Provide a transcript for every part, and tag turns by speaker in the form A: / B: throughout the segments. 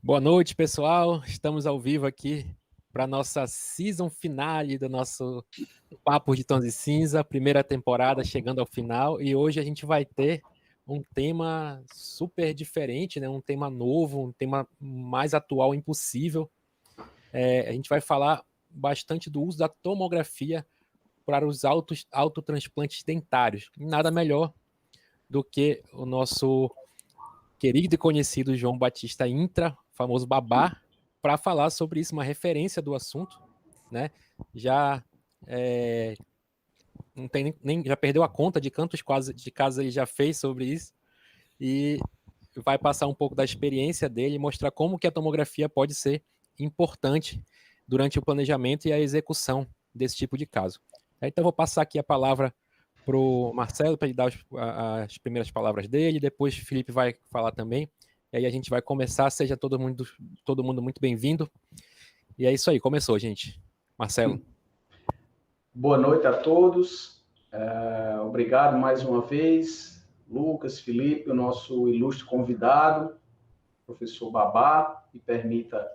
A: Boa noite, pessoal. Estamos ao vivo aqui para nossa season finale do nosso Papo de Tons e Cinza, primeira temporada chegando ao final, e hoje a gente vai ter um tema super diferente, né? Um tema novo, um tema mais atual impossível. A gente vai falar bastante do uso da tomografia para os autotransplantes dentários. Nada melhor do que o nosso querido e conhecido João Batista Intra, famoso Babá, para falar sobre isso, uma referência do assunto, né? Já não tem nem já perdeu a conta de quantos casos ele já fez sobre isso e vai passar um pouco da experiência dele e mostrar como que a tomografia pode ser importante durante o planejamento e a execução desse tipo de caso. Então vou passar aqui a palavra para o Marcelo para ele dar as primeiras palavras dele, depois o Felipe vai falar também, e aí a gente vai começar, seja todo mundo muito bem-vindo. E é isso aí, começou, gente. Marcelo.
B: Boa noite a todos. Obrigado mais uma vez, Lucas, Felipe, o nosso ilustre convidado, professor Babá, me permita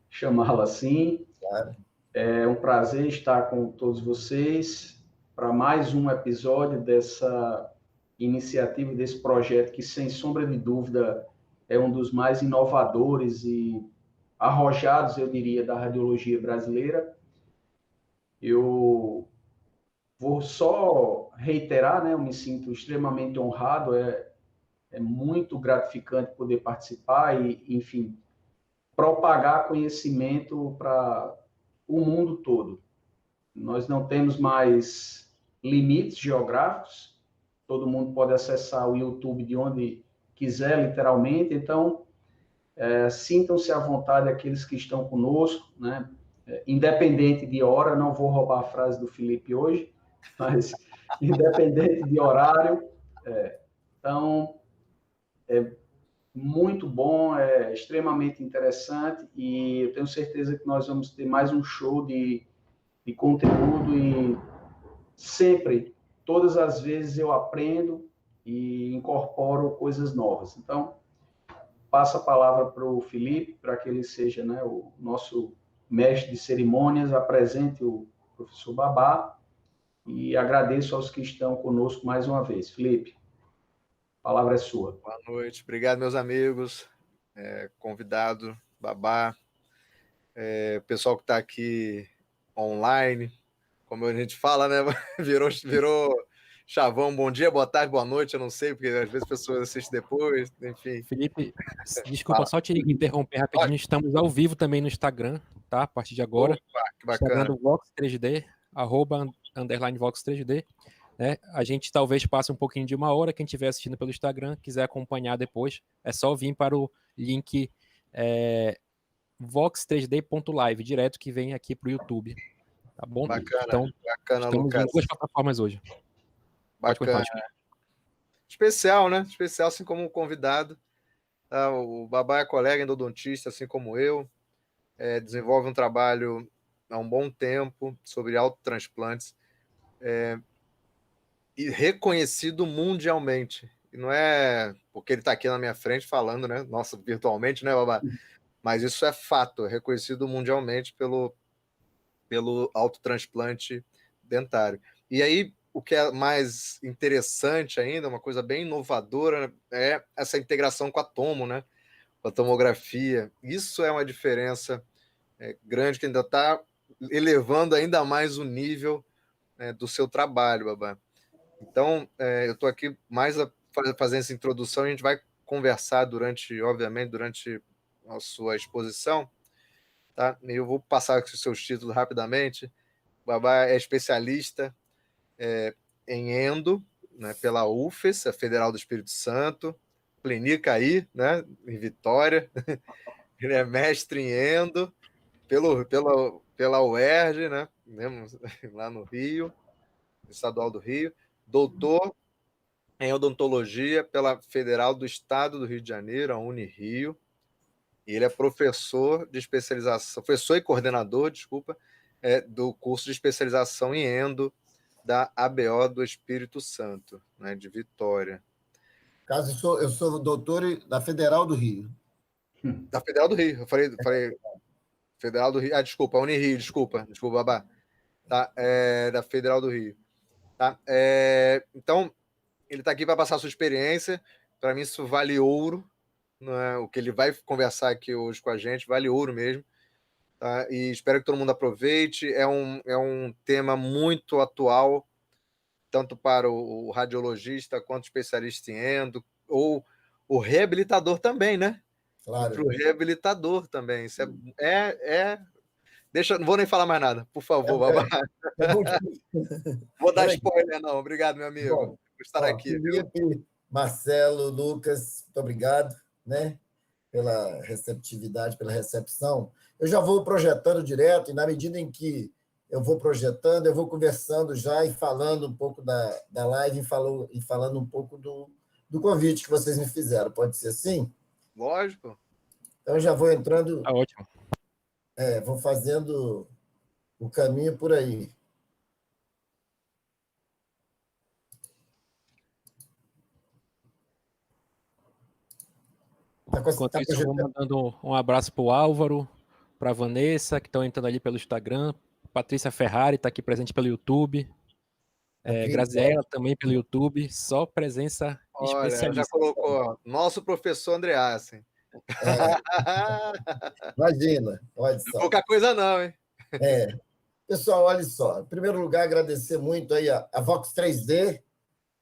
B: chamá-lo assim.
C: Claro.
B: É um prazer estar com todos vocês para mais um episódio dessa iniciativa, desse projeto que, sem sombra de dúvida, é um dos mais inovadores e arrojados, eu diria, da radiologia brasileira. Eu vou só reiterar, né? Eu me sinto extremamente honrado, é muito gratificante poder participar e, enfim, propagar conhecimento para o mundo todo. Nós não temos mais limites geográficos, todo mundo pode acessar o YouTube de onde quiser, literalmente, então, sintam-se à vontade aqueles que estão conosco, né? Independente de hora, não vou roubar a frase do Felipe hoje, mas independente de horário. Então, é muito bom, é extremamente interessante e eu tenho certeza que nós vamos ter mais um show de conteúdo e sempre, todas as vezes eu aprendo e incorporo coisas novas. Então, passo a palavra para o Felipe, para que ele seja, né, o nosso mestre de cerimônias, apresente o professor Babá e agradeço aos que estão conosco mais uma vez. Felipe, a palavra é sua.
C: Boa noite, obrigado, meus amigos, convidado, Babá, pessoal que está aqui online, como a gente fala, né? Virou chavão, bom dia, boa tarde, boa noite, eu não sei, porque às vezes as pessoas assistem depois, enfim.
A: Felipe, desculpa só te interromper rapidinho, estamos ao vivo também no Instagram, tá? A partir de agora.
C: Opa, que bacana.
A: Instagram do Vox 3D, @Vox 3D. Né? A gente talvez passe um pouquinho de uma hora, quem estiver assistindo pelo Instagram, quiser acompanhar depois, é só vir para o link vox3d.live, direto que vem aqui para o YouTube. Tá bom?
C: Bacana,
A: então,
C: bacana,
A: estamos
C: Lucas.
A: em duas plataformas hoje.
C: Bacana. Especial, né? Especial, assim como o convidado. Tá? O Babá é colega endodontista, assim como eu. Desenvolve um trabalho há um bom tempo sobre autotransplantes. E reconhecido mundialmente. E não é porque ele está aqui na minha frente falando, né? Nossa, virtualmente, né, Babá? Mas isso é fato, é reconhecido mundialmente pelo autotransplante dentário. E aí, o que é mais interessante ainda, uma coisa bem inovadora, é essa integração com a tomo, né? Com a tomografia. Isso é uma diferença grande, que ainda está elevando ainda mais o nível do seu trabalho, Babá. Então, eu estou aqui mais fazendo essa introdução, a gente vai conversar obviamente, durante a sua exposição, tá? Eu vou passar aqui os seus títulos rapidamente. O Babá é especialista em endo, né, pela UFES, a Federal do Espírito Santo, Clínica aí, né, em Vitória. Ele é mestre em endo pela UERJ, né, lá no Rio, Estadual do Rio, doutor em odontologia pela Federal do Estado do Rio de Janeiro, a Unirio, e ele é professor de especialização, professor e coordenador, desculpa, do curso de especialização em endo da ABO do Espírito Santo, né, de Vitória.
D: Caso eu sou doutor da Federal do Rio.
C: Da Federal do Rio. Eu falei Federal do Rio. Ah, desculpa, Unirio, desculpa, Babá. Tá? Da Federal do Rio. Tá? Então, ele está aqui para passar a sua experiência. Para mim, isso vale ouro. Não é? O que ele vai conversar aqui hoje com a gente vale ouro mesmo. Tá? E espero que todo mundo aproveite. É um tema muito atual, tanto para o radiologista quanto o especialista em endo, ou o reabilitador também, né?
D: Claro.
C: Para o reabilitador também. Isso Deixa, não vou nem falar mais nada, por favor, Babá. Vou dar spoiler, não. Obrigado, meu amigo,
D: bom,
C: por estar aqui.
D: Felipe, viu? Marcelo, Lucas, muito obrigado, né, pela receptividade, pela recepção. Eu já vou projetando direto, e na medida em que eu vou projetando, eu vou conversando já e falando um pouco da live e falando um pouco do convite que vocês me fizeram. Pode ser assim?
C: Lógico.
D: Então, eu já vou entrando...
A: Tá ótimo.
D: Vou fazendo o caminho por aí.
A: Enquanto isso, eu vou mandando um abraço para o Álvaro, para a Vanessa, que estão entrando ali pelo Instagram. Patrícia Ferrari está aqui presente pelo YouTube. Graziela também pelo YouTube. Só presença especialista.
C: Já colocou nosso professor Andreassen.
D: Imagina, olha só.
C: Pouca coisa não, hein?
D: Pessoal, olha só. Em primeiro lugar, agradecer muito aí a Vox 3D,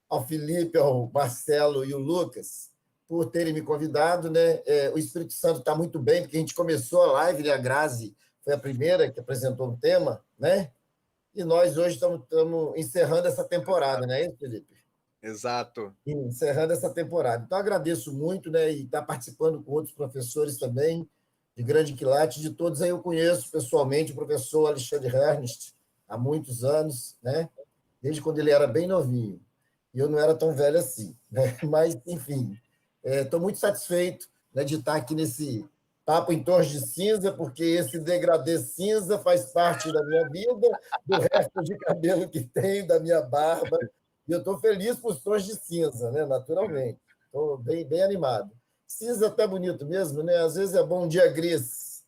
D: ao Felipe, ao Marcelo e o Lucas, por terem me convidado, né? O Espírito Santo está muito bem, porque a gente começou a live, né? A Grazi foi a primeira que apresentou um tema, né? E nós hoje estamos encerrando essa temporada, não é isso, Felipe?
C: Exato.
D: Encerrando essa temporada. Então, agradeço muito, né? E estar participando com outros professores também, de grande quilate, de todos aí eu conheço pessoalmente o professor Alexandre Ernst, há muitos anos, né? Desde quando ele era bem novinho. E eu não era tão velho assim, né? Mas, enfim, estou muito satisfeito, né, de estar aqui nesse papo em tons de cinza, porque esse degradê cinza faz parte da minha vida, do resto de cabelo que tenho, da minha barba, e eu estou feliz por os tons de cinza, né, naturalmente. Estou bem animado. Cinza até bonito mesmo, né? Às vezes é bom um dia gris.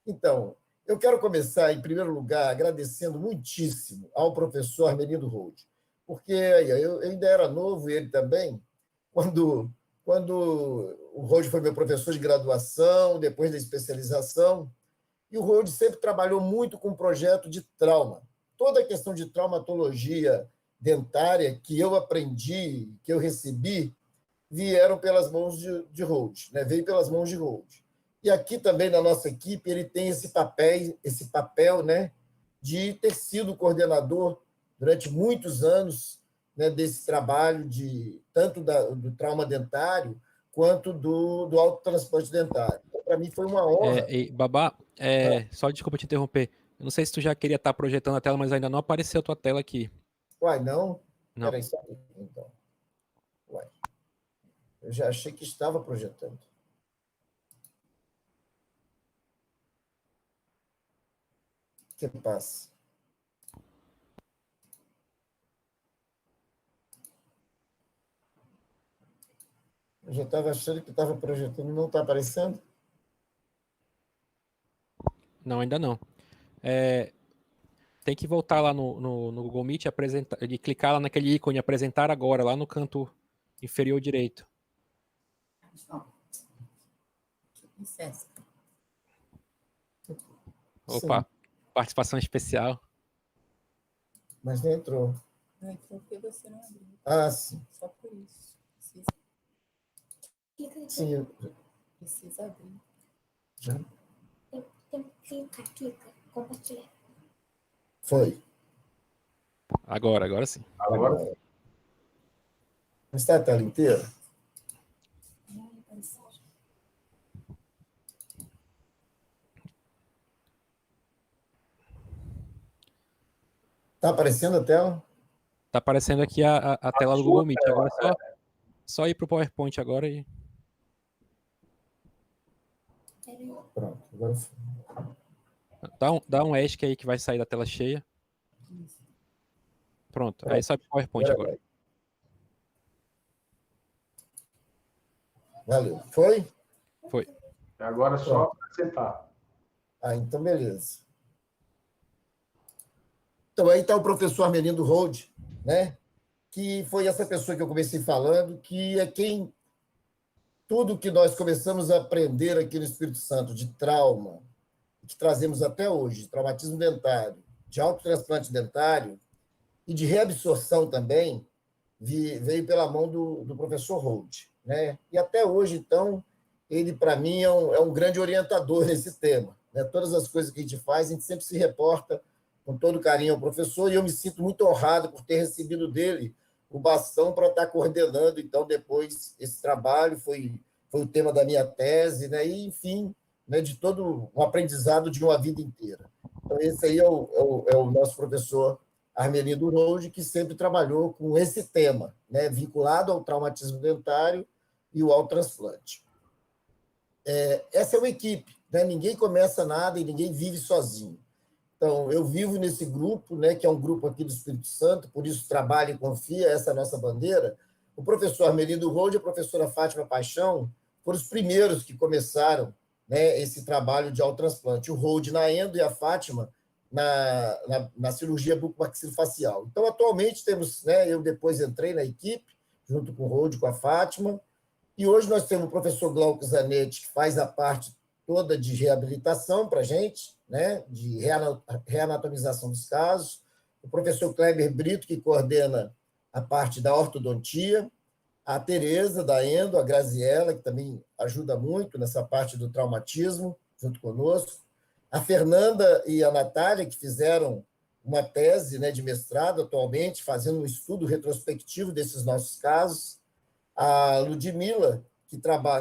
D: Então, eu quero começar, em primeiro lugar, agradecendo muitíssimo ao professor Armelindo Holt, porque eu ainda era novo, e ele também, quando o Holt foi meu professor de graduação, depois da especialização, e o Holt sempre trabalhou muito com o projeto de trauma. Toda a questão de traumatologia dentária que eu aprendi, que eu recebi, vieram pelas mãos de Holt, né? Veio pelas mãos de Holt. E aqui também na nossa equipe ele tem esse papel, né, de ter sido coordenador durante muitos anos, né, desse trabalho tanto do trauma dentário quanto do autotransplante dentário. Então, para mim foi uma honra.
A: Babá, só desculpa te interromper. Eu não sei se tu já queria estar projetando a tela, mas ainda não apareceu a tua tela aqui.
D: Uai, não?
A: Não.
D: Peraí, só então. Uai. Eu já achei que estava projetando. O que passa? Eu já estava achando que estava projetando, não está aparecendo?
A: Não, ainda não. Tem que voltar lá no Google Meet e clicar lá naquele ícone apresentar agora, lá no canto inferior direito.
E: Licença.
A: Opa, participação especial.
D: Mas não entrou.
E: Não entrou porque você não abriu.
D: Ah, sim.
E: Só por isso.
D: Sim,
E: Precisa abrir.
D: já.
F: Clica, compartilhar.
D: Foi.
A: Agora sim.
D: Agora. Está a tela inteira? Está aparecendo a tela?
A: Tá aparecendo aqui a tela do Google Meet. Agora é só ir para o PowerPoint agora e...
D: Pronto, agora foi.
A: Dá um ESC aí que vai sair da tela cheia. Pronto, aí sai para o PowerPoint agora.
D: Valeu. Foi?
A: Foi.
B: Agora é só acrescentar.
D: Então beleza. Então aí está o professor Armelindo Rold, né? Que foi essa pessoa que eu comecei falando, que é quem tudo que nós começamos a aprender aqui no Espírito Santo de trauma, que trazemos até hoje, de traumatismo dentário, de autotransplante dentário e de reabsorção também, veio pela mão do professor Rold, né? E até hoje, então, ele, para mim, é um grande orientador nesse tema, né? Todas as coisas que a gente faz, a gente sempre se reporta com todo carinho ao professor, e eu me sinto muito honrado por ter recebido dele o bastão para estar coordenando, então, depois, esse trabalho, foi o tema da minha tese, né? E, enfim, né, de todo um aprendizado de uma vida inteira. Então, esse aí é o nosso professor Armelindo Rold, que sempre trabalhou com esse tema, né, vinculado ao traumatismo dentário e o autotransplante. Essa é uma equipe, né? Ninguém começa nada e ninguém vive sozinho. Então, eu vivo nesse grupo, né, que é um grupo aqui do Espírito Santo, por isso trabalha e confia, essa é a nossa bandeira. O professor Armelindo Rold e a professora Fátima Paixão foram os primeiros que começaram, né, esse trabalho de autotransplante. O Rold na endo e a Fátima na cirurgia bucomaxilofacial. Então, atualmente temos, né, eu depois entrei na equipe, junto com o Rold e com a Fátima, e hoje nós temos o professor Glauco Zanetti, que faz a parte toda de reabilitação para a gente, né, de reanatomização dos casos, o professor Kleber Brito, que coordena a parte da ortodontia, a Tereza, da endo, a Graziella, que também ajuda muito nessa parte do traumatismo, junto conosco, a Fernanda e a Natália, que fizeram uma tese, né, de mestrado atualmente, fazendo um estudo retrospectivo desses nossos casos, a Ludmila,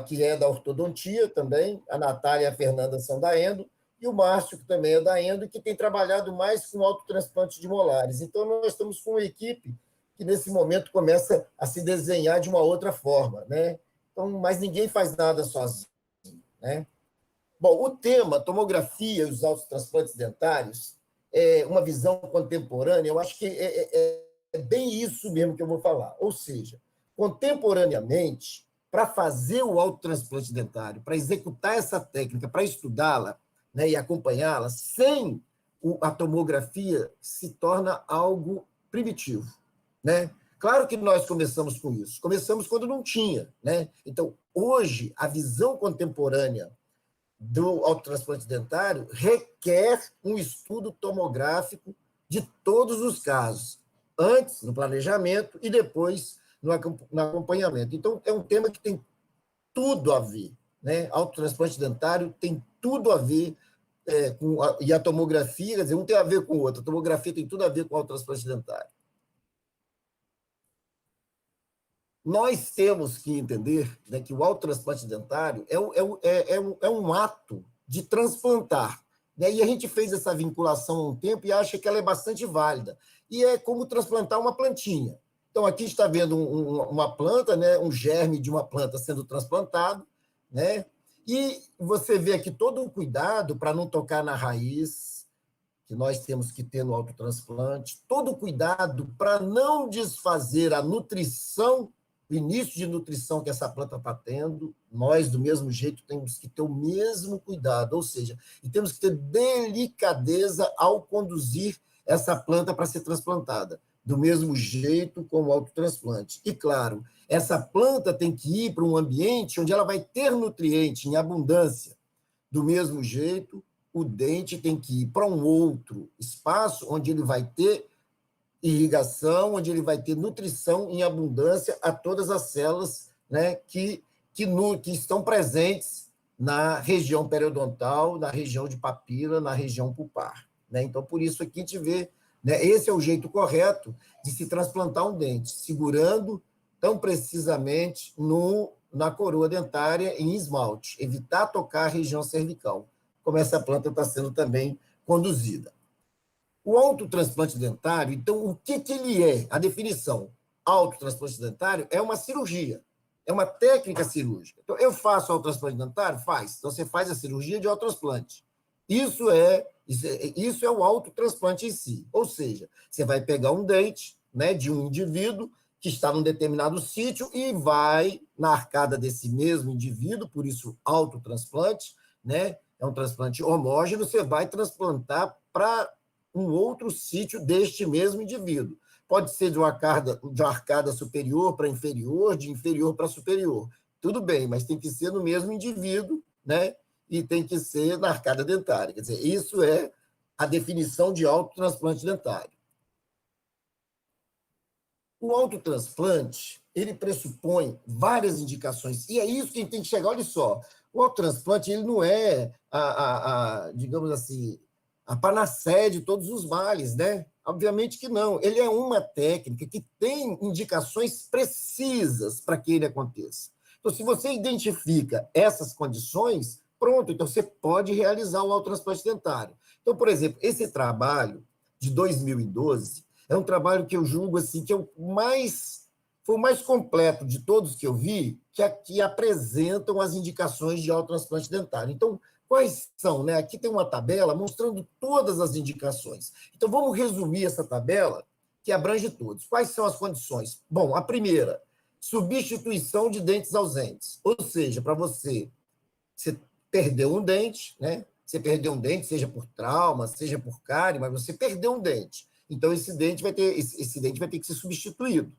D: que é da ortodontia também, a Natália e a Fernanda são da endo, e o Márcio, que também é da endo, e que tem trabalhado mais com autotransplante de molares. Então, nós estamos com uma equipe que, nesse momento, começa a se desenhar de uma outra forma, né? Então, mas ninguém faz nada sozinho, né? Bom, o tema tomografia e os autotransplantes dentários é uma visão contemporânea, eu acho que é bem isso mesmo que eu vou falar. Ou seja, contemporaneamente, para fazer o autotransplante dentário, para executar essa técnica, para estudá-la, né, e acompanhá-la, sem a tomografia, se torna algo primitivo, né? Claro que nós começamos com isso. Começamos quando não tinha, né? Então, hoje, a visão contemporânea do autotransplante dentário requer um estudo tomográfico de todos os casos, antes no planejamento e depois no acompanhamento. Então, é um tema que tem tudo a ver, né? Autotransplante dentário tem tudo a ver e a tomografia, quer dizer, um tem a ver com o outro. A tomografia tem tudo a ver com o autotransplante dentário. Nós temos que entender, né, que o autotransplante dentário é um ato de transplantar, né? E a gente fez essa vinculação há um tempo e acha que ela é bastante válida. E é como transplantar uma plantinha. Então, aqui está vendo uma planta, né, um germe de uma planta sendo transplantado, né? E você vê aqui todo o cuidado para não tocar na raiz, que nós temos que ter no autotransplante, todo o cuidado para não desfazer a nutrição, o início de nutrição que essa planta está tendo. Nós, do mesmo jeito, temos que ter o mesmo cuidado, ou seja, e temos que ter delicadeza ao conduzir essa planta para ser transplantada, do mesmo jeito como o autotransplante. E, claro, essa planta tem que ir para um ambiente onde ela vai ter nutriente em abundância. Do mesmo jeito, o dente tem que ir para um outro espaço onde ele vai ter irrigação, onde ele vai ter nutrição em abundância a todas as células, né, que estão presentes na região periodontal, na região de papila, na região pulpar, né? Então, por isso aqui a gente vê, né, esse é o jeito correto de se transplantar um dente, segurando tão precisamente na coroa dentária em esmalte, evitar tocar a região cervical, como essa planta está sendo também conduzida. O autotransplante dentário, então, o que ele é? A definição, autotransplante dentário é uma cirurgia, é uma técnica cirúrgica. Então, eu faço autotransplante dentário? Faz. Então, você faz a cirurgia de autotransplante. Isso é o autotransplante em si. Ou seja, você vai pegar um dente, né, de um indivíduo que está num determinado sítio e vai na arcada desse mesmo indivíduo, por isso autotransplante, né? É um transplante homógeno, você vai transplantar para um outro sítio deste mesmo indivíduo. Pode ser de uma arcada superior para inferior, de inferior para superior. Tudo bem, mas tem que ser no mesmo indivíduo, né? E tem que ser na arcada dentária. Quer dizer, isso é a definição de autotransplante dentário. O autotransplante, ele pressupõe várias indicações, e é isso que a gente tem que chegar. Olha só, o autotransplante, ele não é, digamos assim, a panaceia de todos os males, né? Obviamente que não. Ele é uma técnica que tem indicações precisas para que ele aconteça. Então, se você identifica essas condições, pronto, então você pode realizar o autotransplante dentário. Então, por exemplo, esse trabalho de 2012 é um trabalho que eu julgo assim, que foi o mais completo de todos que eu vi, que aqui apresentam as indicações de autotransplante dentário. Então, quais são? Né? Aqui tem uma tabela mostrando todas as indicações. Então, vamos resumir essa tabela, que abrange todos. Quais são as condições? Bom, a primeira, substituição de dentes ausentes. Ou seja, para você perdeu um dente, né? Você perdeu um dente, seja por trauma, seja por cárie, mas você perdeu um dente. Então, esse dente vai ter que ser substituído.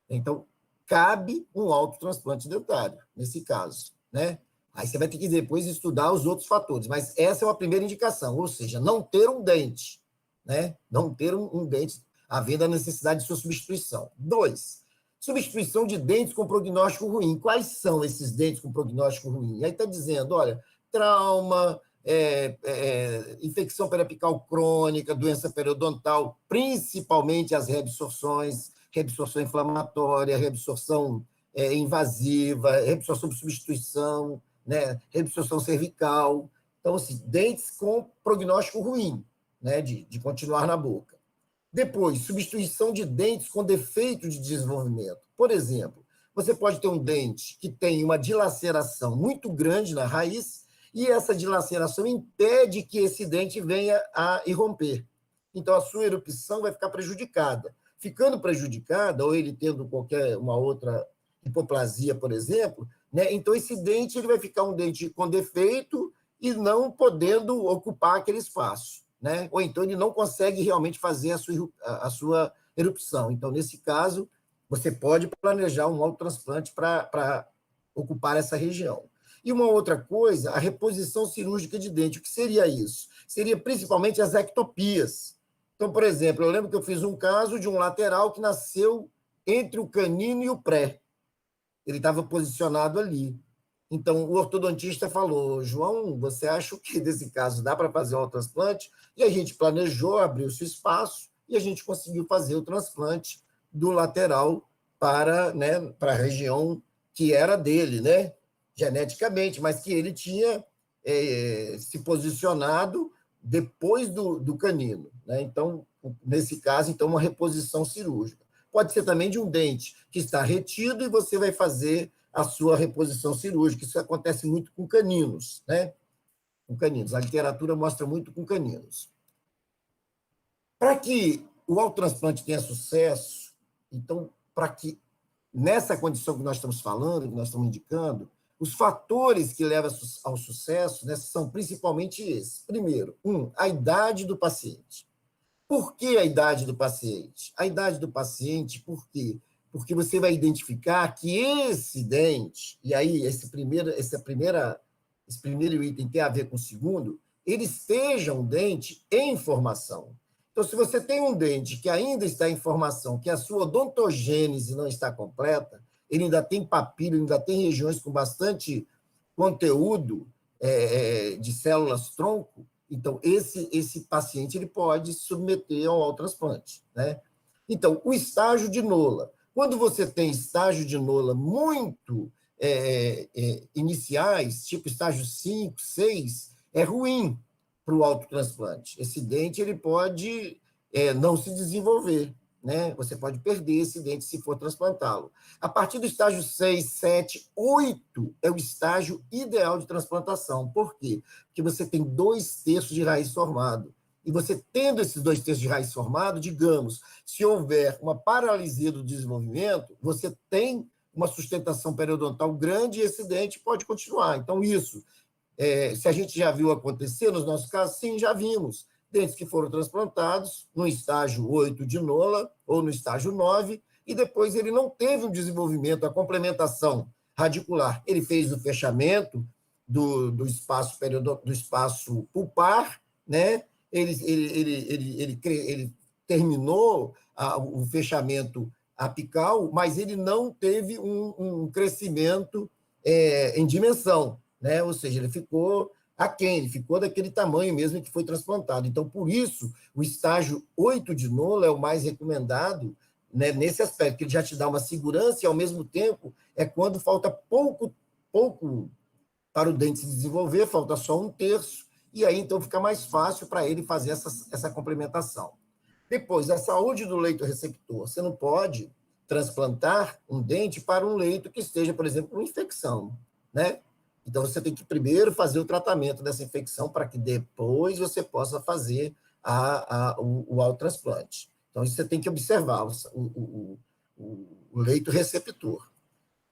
D: Então, cabe um autotransplante dentário, nesse caso, né? Aí você vai ter que depois estudar os outros fatores, mas essa é uma primeira indicação, ou seja, não ter um dente, né? Não ter um dente, havendo a necessidade de sua substituição. 2, substituição de dentes com prognóstico ruim. Quais são esses dentes com prognóstico ruim? Aí está dizendo, olha, trauma, infecção periapical crônica, doença periodontal, principalmente as reabsorções, reabsorção inflamatória, reabsorção invasiva, reabsorção por substituição, né, reabsorção cervical. Então, assim, dentes com prognóstico ruim, né, de continuar na boca. Depois, substituição de dentes com defeito de desenvolvimento. Por exemplo, você pode ter um dente que tem uma dilaceração muito grande na raiz e essa dilaceração impede que esse dente venha a irromper. Então, a sua erupção vai ficar prejudicada. Ficando prejudicada, ou ele tendo uma outra hipoplasia, por exemplo, né, então esse dente ele vai ficar um dente com defeito e não podendo ocupar aquele espaço, né? Ou então ele não consegue realmente fazer a sua erupção. Então, nesse caso, você pode planejar um autotransplante para ocupar essa região. E uma outra coisa, a reposição cirúrgica de dente. O que seria isso? Seria principalmente as ectopias. Então, por exemplo, eu lembro que eu fiz um caso de um lateral que nasceu entre o canino e o pré. Ele estava posicionado ali. Então, o ortodontista falou, João, você acha que nesse caso dá para fazer o transplante? E a gente planejou, abriu-se o espaço e a gente conseguiu fazer o transplante do lateral para, né, para a região que era dele, né, geneticamente, mas que ele tinha se posicionado depois do canino, né? Então, nesse caso, então, uma reposição cirúrgica. Pode ser também de um dente que está retido e você vai fazer a sua reposição cirúrgica. Isso acontece muito com caninos, né? Com caninos. A literatura mostra muito com caninos. Para que o autotransplante tenha sucesso, então, para que nessa condição que nós estamos falando, que nós estamos indicando, os fatores que levam ao sucesso, né, são principalmente esses. Primeiro, a idade do paciente. Por que a idade do paciente? A idade do paciente, por quê? Porque você vai identificar que esse dente, e aí esse primeiro item tem a ver com o segundo, ele esteja um dente em formação. Então, se você tem um dente que ainda está em formação, que a sua odontogênese não está completa, ele ainda tem papila, ainda tem regiões com bastante conteúdo de células-tronco, então, esse paciente ele pode se submeter ao autotransplante, né? Então, o estágio de Nola. Quando você tem estágio de Nola muito iniciais, tipo estágio 5, 6, é ruim para o autotransplante. Esse dente ele pode não se desenvolver, né? Você pode perder esse dente se for transplantá-lo. A partir do estágio 6, 7, 8 é o estágio ideal de transplantação. Por quê? Porque você tem 2/3 de raiz formado. E você tendo esses 2/3 de raiz formado, digamos, se houver uma paralisia do desenvolvimento, você tem uma sustentação periodontal grande e esse dente pode continuar. Então, isso, se a gente já viu acontecer nos nossos casos, sim, já vimos. Dentes que foram transplantados no estágio 8 de Nola ou no estágio 9, e depois ele não teve um desenvolvimento, a complementação radicular. Ele fez o fechamento do espaço do espaço pulpar, né? Ele terminou o fechamento apical, mas ele não teve um crescimento em dimensão, né? Ou seja, ele ficou aquém, ele ficou daquele tamanho mesmo que foi transplantado. Então, por isso, o estágio 8 de Nola é o mais recomendado, né, nesse aspecto, que ele já te dá uma segurança e, ao mesmo tempo, é quando falta pouco para o dente se desenvolver, falta só 1/3, e aí, então, fica mais fácil para ele fazer essa complementação. Depois, a saúde do leito receptor. Você não pode transplantar um dente para um leito que esteja, por exemplo, com infecção, né? Então, você tem que primeiro fazer o tratamento dessa infecção para que depois você possa fazer o autotransplante. Então, isso você tem que observar, o leito receptor.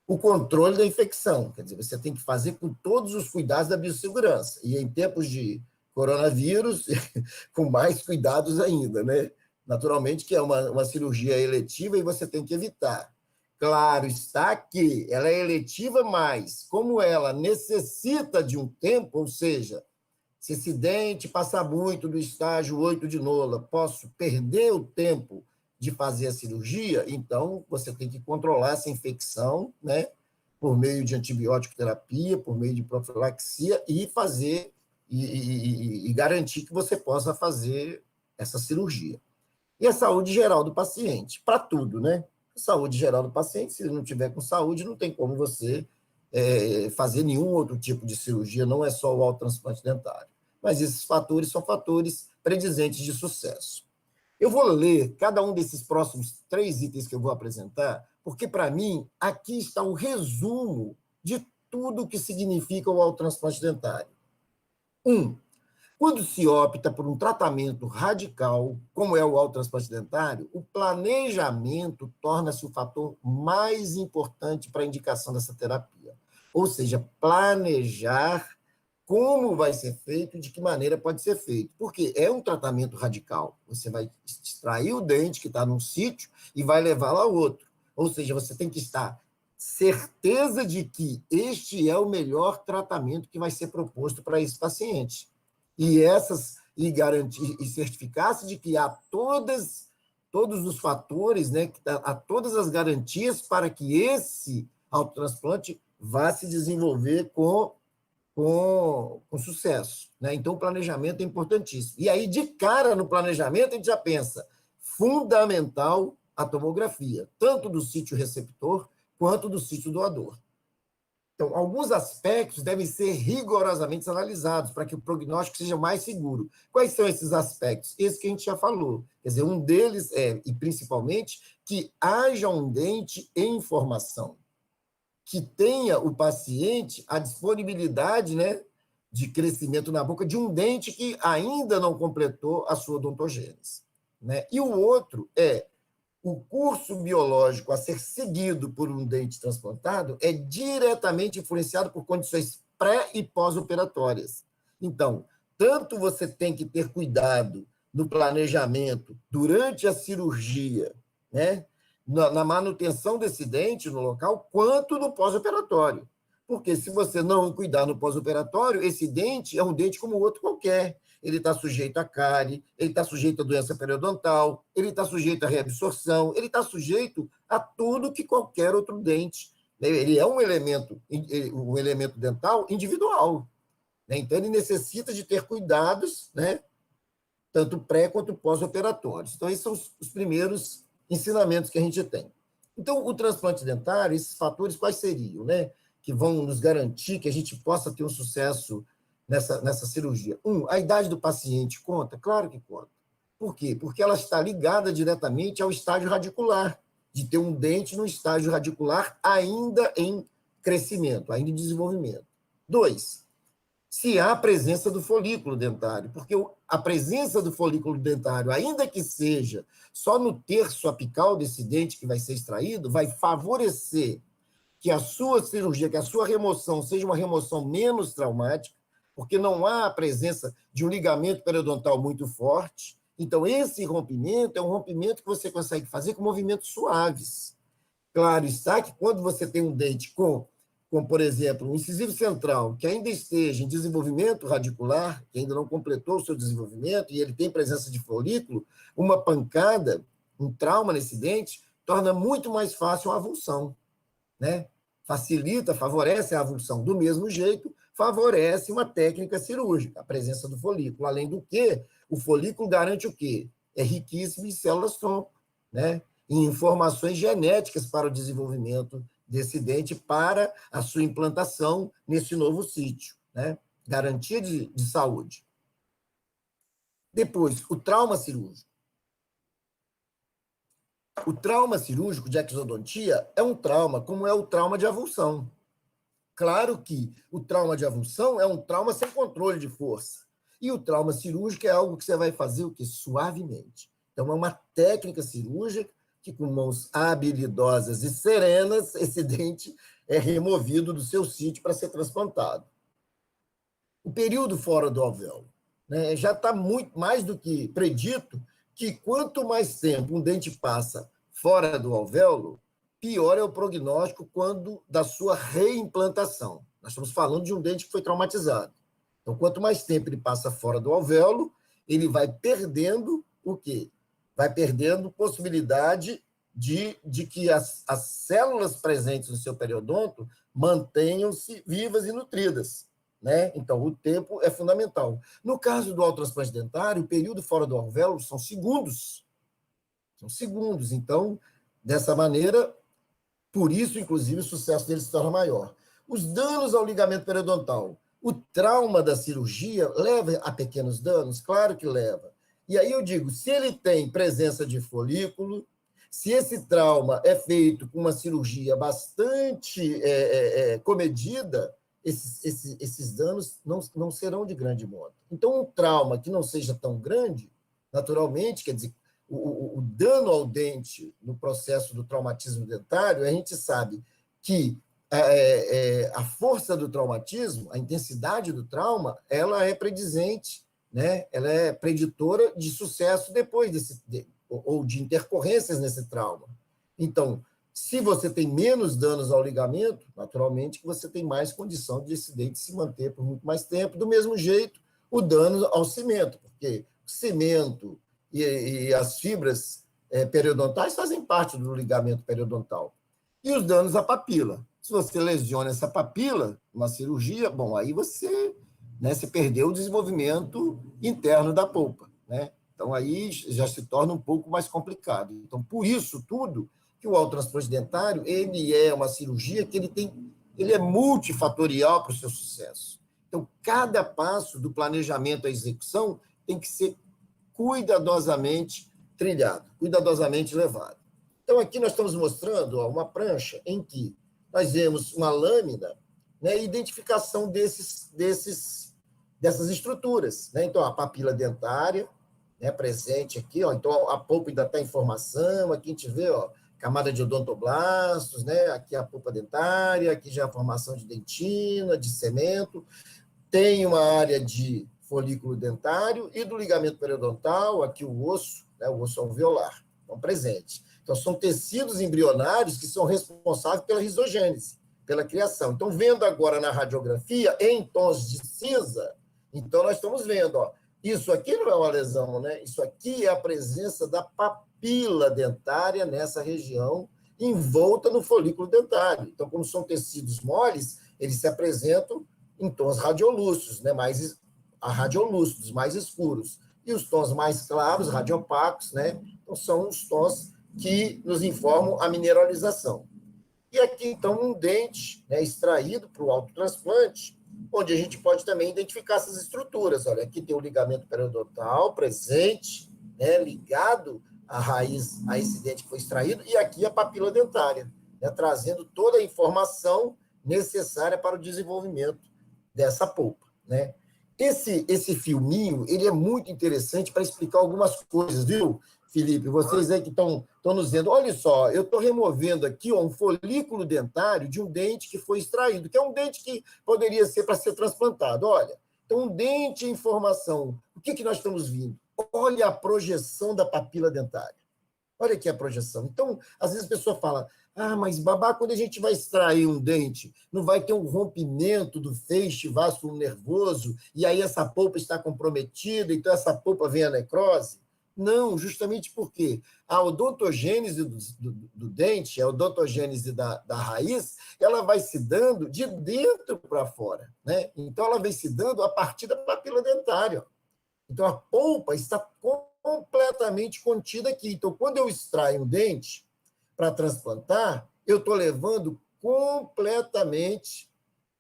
D: O controle da infecção, quer dizer, você tem que fazer com todos os cuidados da biossegurança. E em tempos de coronavírus, com mais cuidados ainda, né? Naturalmente que é uma cirurgia eletiva e você tem que evitar. Claro está que ela é eletiva, mas como ela necessita de um tempo, ou seja, se esse dente passar muito do estágio 8 de Nola, posso perder o tempo de fazer a cirurgia, então você tem que controlar essa infecção, né, por meio de antibiótico terapia, por meio de profilaxia, e fazer e garantir que você possa fazer essa cirurgia. E a saúde geral do paciente, para tudo, né? Saúde geral do paciente, se ele não tiver com saúde, não tem como você fazer nenhum outro tipo de cirurgia, não é só o autotransplante dentário. Mas esses fatores são fatores predizentes de sucesso. Eu vou ler cada um desses próximos 3 itens que eu vou apresentar, porque, para mim, aqui está o resumo de tudo o que significa o autotransplante dentário. 1. Quando se opta por um tratamento radical, como é o autotransplante dentário, o planejamento torna-se o fator mais importante para a indicação dessa terapia. Ou seja, planejar como vai ser feito e de que maneira pode ser feito. Porque é um tratamento radical. Você vai extrair o dente que está num sítio e vai levá-lo a outro. Ou seja, você tem que estar certeza de que este é o melhor tratamento que vai ser proposto para esse paciente. E garantir e certificar-se de que há todos os fatores, né, há todas as garantias para que esse autotransplante vá se desenvolver com sucesso, né? Então, o planejamento é importantíssimo. E aí, de cara no planejamento, a gente já pensa, fundamental a tomografia, tanto do sítio receptor quanto do sítio doador. Então, alguns aspectos devem ser rigorosamente analisados para que o prognóstico seja mais seguro. Quais são esses aspectos? Esse que a gente já falou. Quer dizer, um deles e principalmente, que haja um dente em formação, que tenha o paciente a disponibilidade, né, de crescimento na boca de um dente que ainda não completou a sua odontogênese, né? E o outro o curso biológico a ser seguido por um dente transplantado é diretamente influenciado por condições pré- e pós-operatórias. Então, tanto você tem que ter cuidado no planejamento durante a cirurgia, né, na manutenção desse dente no local, quanto no pós-operatório. Porque se você não cuidar no pós-operatório, esse dente é um dente como outro qualquer. Ele está sujeito a cárie, ele está sujeito a doença periodontal, ele está sujeito a reabsorção, ele está sujeito a tudo que qualquer outro dente. Ele é um elemento dental individual, né? Então, ele necessita de ter cuidados, né, tanto pré- quanto pós-operatórios. Então, esses são os primeiros ensinamentos que a gente tem. Então, o transplante dentário, esses fatores quais seriam, né, que vão nos garantir que a gente possa ter um sucesso nessa cirurgia? A idade do paciente conta? Claro que conta. Por quê? Porque ela está ligada diretamente ao estágio radicular, de ter um dente no estágio radicular ainda em crescimento, ainda em desenvolvimento. 2, se há a presença do folículo dentário, porque a presença do folículo dentário, ainda que seja só no terço apical desse dente que vai ser extraído, vai favorecer que a sua cirurgia, que a sua remoção seja uma remoção menos traumática, porque não há a presença de um ligamento periodontal muito forte. Então, esse rompimento é um rompimento que você consegue fazer com movimentos suaves. Claro está que quando você tem um dente com, por exemplo, um incisivo central que ainda esteja em desenvolvimento radicular, que ainda não completou o seu desenvolvimento, e ele tem presença de folículo, uma pancada, um trauma nesse dente, torna muito mais fácil a avulsão, né? Facilita, favorece a avulsão. Do mesmo jeito, favorece uma técnica cirúrgica, a presença do folículo. Além do que, o folículo garante o quê? É riquíssimo em células-tronco, né? Em informações genéticas para o desenvolvimento desse dente, para a sua implantação nesse novo sítio, né? Garantia de saúde. Depois, o trauma cirúrgico. O trauma cirúrgico de exodontia é um trauma, como é o trauma de avulsão. Claro que o trauma de avulsão é um trauma sem controle de força. E o trauma cirúrgico é algo que você vai fazer o quê? Suavemente. Então, é uma técnica cirúrgica que, com mãos habilidosas e serenas, esse dente é removido do seu sítio para ser transplantado. O período fora do alvéolo, né, já está muito mais do que predito que quanto mais tempo um dente passa fora do alvéolo, pior é o prognóstico quando da sua reimplantação. Nós estamos falando de um dente que foi traumatizado. Então, quanto mais tempo ele passa fora do alvéolo, ele vai perdendo o quê? Vai perdendo possibilidade de que as células presentes no seu periodonto mantenham-se vivas e nutridas, né? Então, o tempo é fundamental. No caso do autotransplante dentário, o período fora do alvéolo são segundos. São segundos. Então, dessa maneira, por isso, inclusive, o sucesso dele se torna maior. Os danos ao ligamento periodontal. O trauma da cirurgia leva a pequenos danos? Claro que leva. E aí eu digo, se ele tem presença de folículo, se esse trauma é feito com uma cirurgia bastante comedida, esses danos não serão de grande modo. Então, um trauma que não seja tão grande, naturalmente, quer dizer, o dano ao dente no processo do traumatismo dentário, a gente sabe que a força do traumatismo, a intensidade do trauma, ela é predizente, né? Ela é preditora de sucesso depois ou de intercorrências nesse trauma. Então, se você tem menos danos ao ligamento, naturalmente que você tem mais condição de esse dente se manter por muito mais tempo. Do mesmo jeito, o dano ao cimento, porque o cimento e as fibras periodontais fazem parte do ligamento periodontal. E os danos à papila. Se você lesiona essa papila, uma cirurgia, bom, aí você, né, se perdeu o desenvolvimento interno da polpa, né? Então, aí já se torna um pouco mais complicado. Então, por isso tudo, que o autotransplante dentário, ele é uma cirurgia que ele é multifatorial para o seu sucesso. Então, cada passo do planejamento à execução tem que ser cuidadosamente trilhado, cuidadosamente levado. Então, aqui nós estamos mostrando uma prancha em que nós vemos uma lâmina, né, identificação dessas estruturas, né? Então, a papila dentária, né, presente aqui, ó, então a polpa ainda está em formação, aqui a gente vê, ó, camada de odontoblastos, né, aqui a polpa dentária, aqui já a formação de dentina, de cemento, tem uma área de folículo dentário e do ligamento periodontal, aqui o osso, né, o osso alveolar, estão presentes. Então, são tecidos embrionários que são responsáveis pela risogênese, pela criação. Então, vendo agora na radiografia, em tons de cinza, então nós estamos vendo, ó, isso aqui não é uma lesão, né? Isso aqui é a presença da papila dentária nessa região, envolta no folículo dentário. Então, como são tecidos moles, eles se apresentam em tons radiolúcidos, né? Mais radiolúcidos, mais escuros. E os tons mais claros, radiopacos, né? Então, são os tons que nos informam a mineralização. E aqui, então, um dente, né, extraído para o autotransplante, onde a gente pode também identificar essas estruturas. Olha, aqui tem o ligamento periodontal presente, né, ligado à raiz, a esse dente que foi extraído, e aqui a papila dentária, né, trazendo toda a informação necessária para o desenvolvimento dessa polpa. né? Esse filminho, ele é muito interessante para explicar algumas coisas, viu, Felipe? Vocês aí que estão nos vendo, olha só, eu estou removendo aqui um folículo dentário de um dente que foi extraído, que é um dente que poderia ser para ser transplantado. Olha, então um dente em formação. O que nós estamos vendo? Olha a projeção da papila dentária. Olha aqui a projeção. Então, às vezes a pessoa fala, mas babá, quando a gente vai extrair um dente, não vai ter um rompimento do feixe vascular nervoso e aí essa polpa está comprometida, então essa polpa vem a necrose? Não, justamente porque a odontogênese do dente, a odontogênese da raiz, ela vai se dando de dentro para fora, né? Então, ela vem se dando a partir da papila dentária. Então, a polpa está completamente contida aqui. Então, quando eu extraio um dente para transplantar, eu estou levando completamente,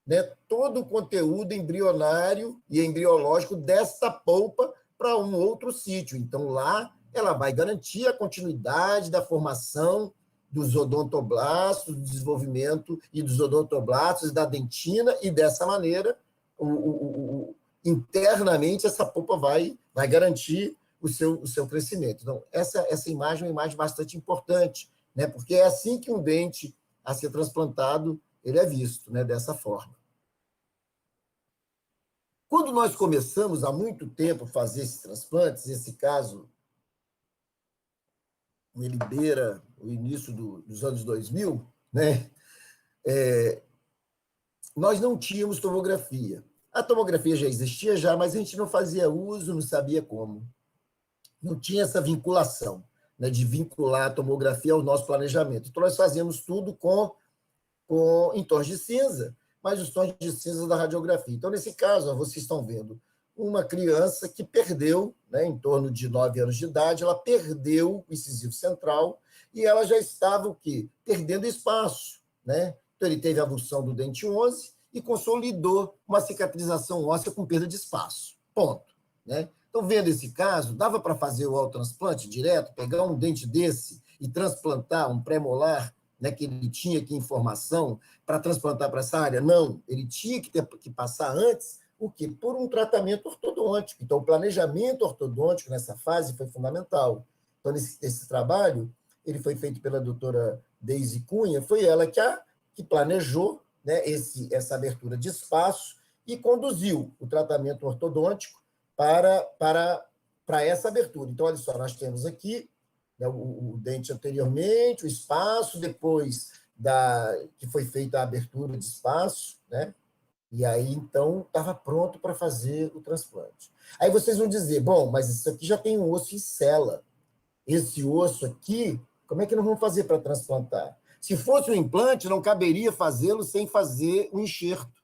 D: né, todo o conteúdo embrionário e embriológico desta polpa para um outro sítio. Então, lá, ela vai garantir a continuidade da formação dos odontoblastos, do desenvolvimento e dos odontoblastos, da dentina, e dessa maneira, internamente, essa polpa vai garantir o seu crescimento. Então, essa imagem é uma imagem bastante importante, né? Porque é assim que um dente a ser transplantado, ele é visto, né? Dessa forma. Quando nós começamos há muito tempo a fazer esses transplantes, esse caso, ele beira o início dos anos 2000, né? Nós não tínhamos tomografia. A tomografia já existia, mas a gente não fazia uso, não sabia como. Não tinha essa vinculação, né, de vincular a tomografia ao nosso planejamento. Então, nós fazíamos tudo em tons de cinza, mas os tons de cinza da radiografia. Então, nesse caso, vocês estão vendo uma criança que perdeu, né, em torno de 9 anos de idade, ela perdeu o incisivo central e ela já estava o quê? Perdendo espaço, né? Então, ele teve a avulsão do dente 11 e consolidou uma cicatrização óssea com perda de espaço. Ponto, né? Então, vendo esse caso, dava para fazer o autotransplante direto, pegar um dente desse e transplantar um pré-molar, né, que ele tinha aqui em formação, para transplantar para essa área? Não, ele tinha que passar antes, o quê? Por um tratamento ortodôntico. Então, o planejamento ortodôntico nessa fase foi fundamental. Então, esse trabalho, ele foi feito pela doutora Deise Cunha, foi ela que planejou, né, essa abertura de espaço e conduziu o tratamento ortodôntico para essa abertura. Então, olha só, nós temos aqui, né, o dente anteriormente, o espaço, depois que foi feita a abertura de espaço, né? E aí, então, estava pronto para fazer o transplante. Aí vocês vão dizer, bom, mas isso aqui já tem um osso em cela. Esse osso aqui, como é que nós vamos fazer para transplantar? Se fosse um implante, não caberia fazê-lo sem fazer um enxerto.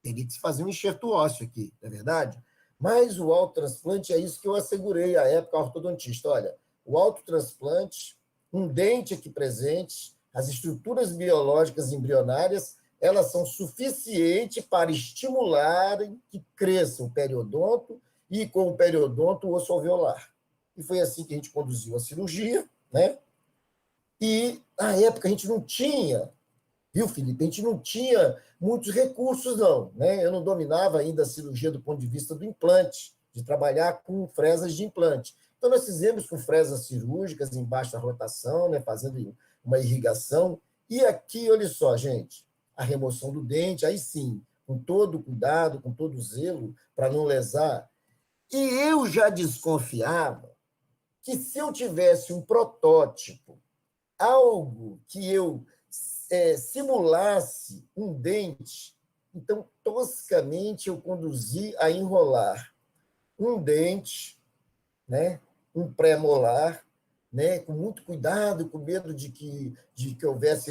D: Teria que se fazer um enxerto ósseo aqui, não é verdade? Mas o autotransplante é isso que eu assegurei à época ao ortodontista. Olha, o autotransplante, um dente aqui presente, as estruturas biológicas embrionárias, elas são suficientes para estimularem que cresça o periodonto e, com o periodonto, o osso alveolar. E foi assim que a gente conduziu a cirurgia, né? E, na época, a gente não tinha, viu, Felipe? A gente não tinha muitos recursos, não, né? Eu não dominava ainda a cirurgia do ponto de vista do implante, de trabalhar com fresas de implante. Então, nós fizemos com fresas cirúrgicas em baixa rotação, né? Fazendo uma irrigação. E aqui, olha só, gente, a remoção do dente, aí sim, com todo o cuidado, com todo o zelo, para não lesar. E eu já desconfiava que se eu tivesse um protótipo, algo que eu simulasse um dente, então, toscamente, eu conduzi a enrolar um dente, né, um pré-molar, né, com muito cuidado, com medo de que houvesse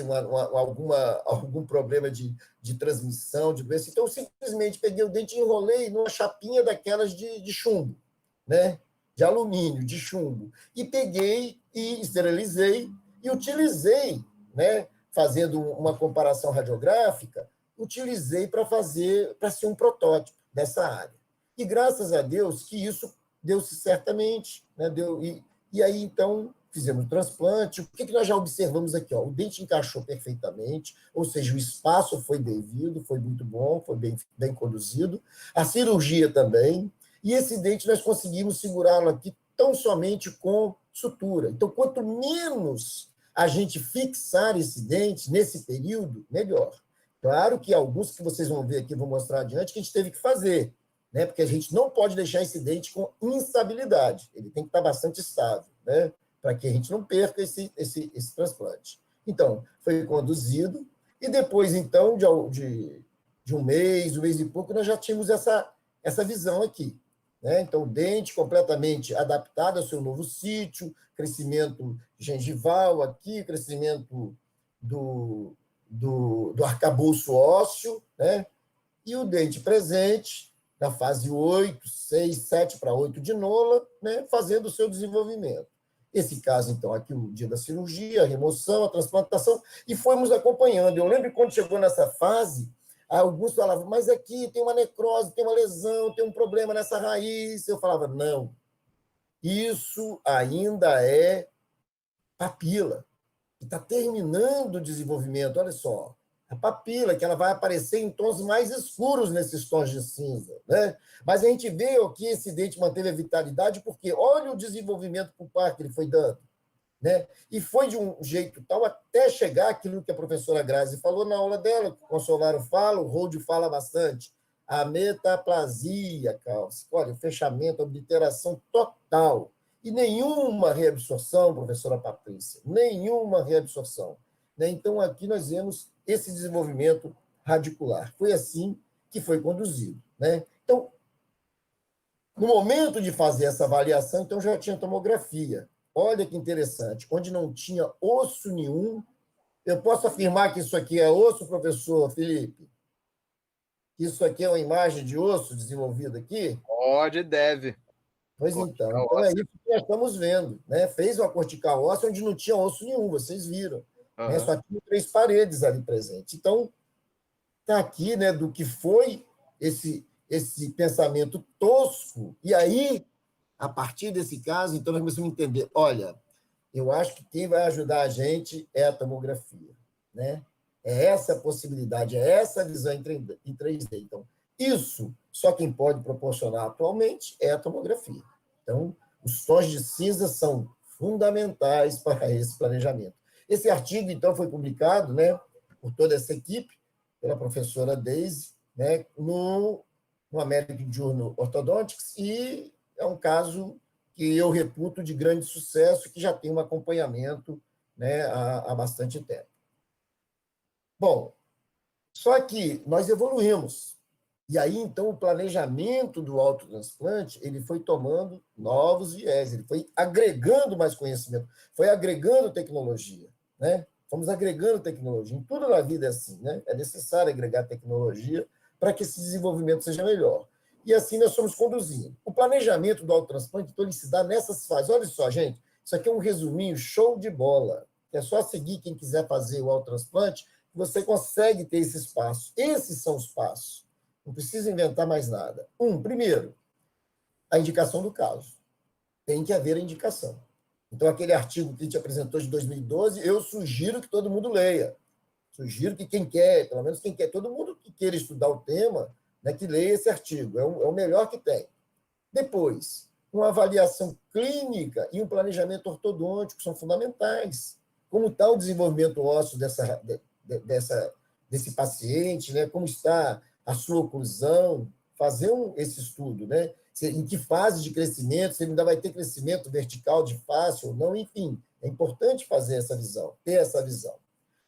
D: algum problema de transmissão, de doença. Então, eu simplesmente peguei o dente e enrolei numa chapinha daquelas de chumbo, né, de alumínio, de chumbo, e peguei e esterilizei e utilizei, né, fazendo uma comparação radiográfica, utilizei para ser um protótipo dessa área. E graças a Deus que isso deu-se certamente, né, e aí, então, fizemos o transplante. O que nós já observamos aqui? Ó? O dente encaixou perfeitamente, ou seja, o espaço foi devido, foi muito bom, foi bem conduzido. A cirurgia também. E esse dente nós conseguimos segurá-lo aqui tão somente com sutura. Então, quanto menos a gente fixar esse dente nesse período, melhor. Claro que alguns que vocês vão ver aqui, vou mostrar adiante, que a gente teve que fazer, né? Porque a gente não pode deixar esse dente com instabilidade. Ele tem que estar bastante estável, né? Para que a gente não perca esse transplante. Então, foi conduzido, e depois, então, de um mês e pouco, nós já tínhamos essa visão aqui. Né? Então, o dente completamente adaptado ao seu novo sítio, crescimento gengival aqui, crescimento do arcabouço ósseo, né? E o dente presente, na fase 8, 6, 7 para 8 de Nola, né? Fazendo o seu desenvolvimento. Esse caso, então, aqui o dia da cirurgia, a remoção, a transplantação, e fomos acompanhando. Eu lembro que quando chegou nessa fase, alguns falavam, mas aqui tem uma necrose, tem uma lesão, tem um problema nessa raiz. Eu falava, não, isso ainda é papila. Está terminando o desenvolvimento, olha só. A papila, que ela vai aparecer em tons mais escuros nesses tons de cinza. Né? Mas a gente vê que esse dente manteve a vitalidade, porque olha o desenvolvimento por par que ele foi dando. Né? E foi de um jeito tal até chegar aquilo que a professora Grazi falou na aula dela, que o Consolaro fala, o Hold fala bastante, a metaplasia cálcica. Olha, o fechamento, a obliteração total. E nenhuma reabsorção, professora Patrícia, nenhuma reabsorção. Né? Então, aqui nós vemos esse desenvolvimento radicular. Foi assim que foi conduzido. Né? Então, no momento de fazer essa avaliação, então já tinha tomografia. Olha que interessante, onde não tinha osso nenhum. Eu posso afirmar que isso aqui é osso, professor Felipe? Isso aqui é uma imagem de osso desenvolvida aqui?
C: Pode e deve.
D: Pois então é isso que nós estamos vendo. Né? Fez uma cortical óssea onde não tinha osso nenhum, vocês viram. Né? Só tinha 3 paredes ali presentes. Então, está aqui, né, do que foi esse pensamento tosco. E aí, a partir desse caso, então, nós começamos a entender, olha, eu acho que quem vai ajudar a gente é a tomografia. Né? É essa possibilidade, é essa visão em 3D. Então, isso só quem pode proporcionar atualmente é a tomografia. Então, os tons de cinza são fundamentais para esse planejamento. Esse artigo, então, foi publicado, né, por toda essa equipe, pela professora Daisy, né, no American Journal Orthodontics, e é um caso que eu reputo de grande sucesso, que já tem um acompanhamento, né, há bastante tempo. Bom, só que nós evoluímos. E aí, então, o planejamento do autotransplante, ele foi tomando novos viés, ele foi agregando mais conhecimento, foi agregando tecnologia, né? Fomos agregando tecnologia. Em tudo na vida é assim, né? É necessário agregar tecnologia para que esse desenvolvimento seja melhor. E assim nós fomos conduzindo. O planejamento do autotransplante, então, ele se dá nessas fases. Olha só, gente, isso aqui é um resuminho show de bola. É só seguir quem quiser fazer o autotransplante, você consegue ter esses passos. Esses são os passos. Não precisa inventar mais nada. Primeiro, a indicação do caso. Tem que haver a indicação. Então, aquele artigo que a gente apresentou de 2012, eu sugiro que todo mundo leia. Sugiro que quem quer, pelo menos quem quer, todo mundo que queira estudar o tema, né, que leia esse artigo. É o melhor que tem. Depois, uma avaliação clínica e um planejamento ortodôntico são fundamentais. Como está o desenvolvimento ósseo desse paciente, né? Como está a sua oclusão, fazer esse estudo, né? Em que fase de crescimento, se ele ainda vai ter crescimento vertical de face ou não, enfim, é importante fazer essa visão, ter essa visão.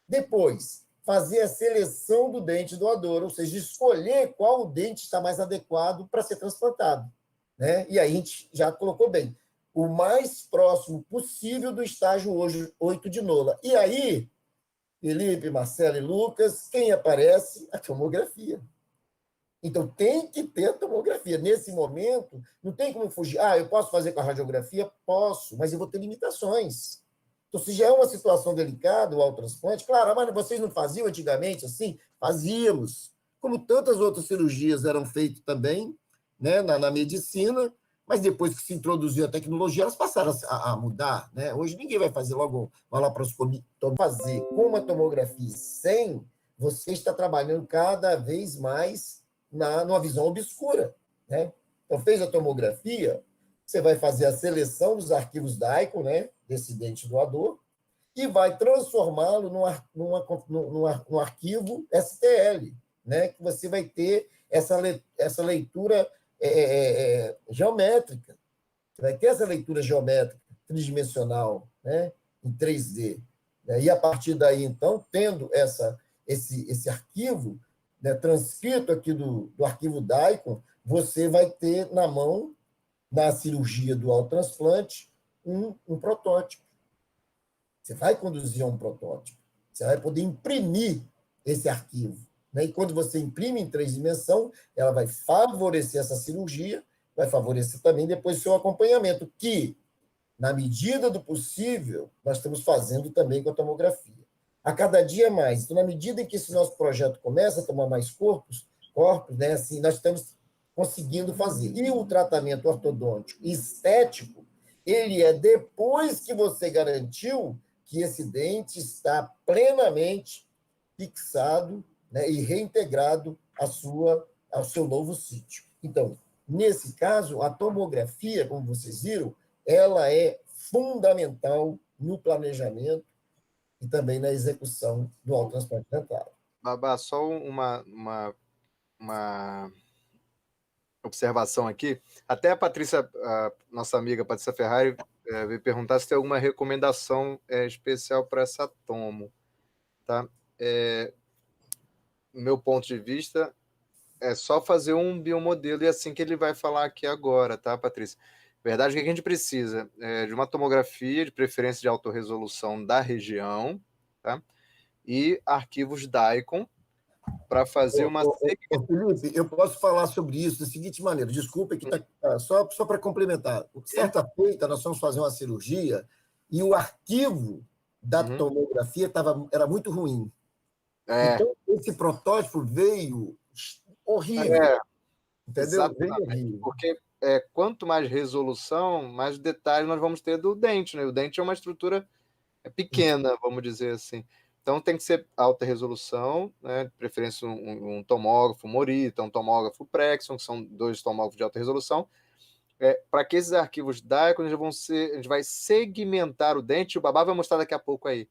D: Depois, fazer a seleção do dente doador, ou seja, escolher qual dente está mais adequado para ser transplantado, né? E aí a gente já colocou bem, o mais próximo possível do estágio 8 de Nola. E aí, Felipe, Marcelo e Lucas, quem aparece? A tomografia. Então, tem que ter a tomografia. Nesse momento, não tem como fugir. Eu posso fazer com a radiografia? Posso, mas eu vou ter limitações. Então, se já é uma situação delicada, o autotransplante, claro, mas vocês não faziam antigamente assim? Fazíamos. Como tantas outras cirurgias eram feitas também, né, na medicina, Mas depois que se introduziu a tecnologia, elas passaram a mudar, né? Hoje ninguém vai fazer logo uma laparoscopia. Fazer com uma tomografia sem, você está trabalhando cada vez mais numa visão obscura, né? Então, fez a tomografia, você vai fazer a seleção dos arquivos DICOM, né, desse dente doador, e vai transformá-lo num arquivo STL, né, que você vai ter essa leitura geométrica. Você vai ter essa leitura geométrica tridimensional, né, em 3D. E a partir daí, então, tendo esse arquivo, né, transcrito aqui do arquivo DICOM, você vai ter na mão, na cirurgia do autotransplante, um protótipo. Você vai conduzir a um protótipo. Você vai poder imprimir esse arquivo, né? E quando você imprime em 3 dimensões, ela vai favorecer essa cirurgia, vai favorecer também depois o seu acompanhamento, que, na medida do possível, nós estamos fazendo também com a tomografia. A cada dia mais. Então, na medida em que esse nosso projeto começa a tomar mais corpos, né, assim, nós estamos conseguindo fazer. E o tratamento ortodôntico e estético, ele é depois que você garantiu que esse dente está plenamente fixado, né, e reintegrado ao seu novo sítio. Então, nesse caso, a tomografia, como vocês viram, ela é fundamental no planejamento e também na execução do autotransplante dentário.
C: Babá, só uma observação aqui. Até a Patrícia, a nossa amiga Patrícia Ferrari, veio perguntar se tem alguma recomendação especial para essa tomo. Tá? Do meu ponto de vista, é só fazer um biomodelo, e assim que ele vai falar aqui agora, tá, Patrícia? Verdade, o que a gente precisa? De uma tomografia, de preferência de alta resolução da região, tá? E arquivos DICOM, para fazer uma...
D: Felipe, eu posso falar sobre isso da seguinte maneira, desculpa, que só para complementar. Certa feita, nós fomos fazer uma cirurgia e o arquivo da tomografia era muito ruim. Então, esse protótipo veio horrível. Entendeu?
C: Exatamente, horrível. Porque quanto mais resolução, mais detalhe nós vamos ter do dente, né? O dente é uma estrutura pequena, vamos dizer assim. Então, tem que ser alta resolução, né? De preferência um tomógrafo Morita, um tomógrafo Prexon, que são 2 tomógrafos de alta resolução, para que esses arquivos DICOM a gente vai segmentar o dente, o Babá vai mostrar daqui a pouco aí,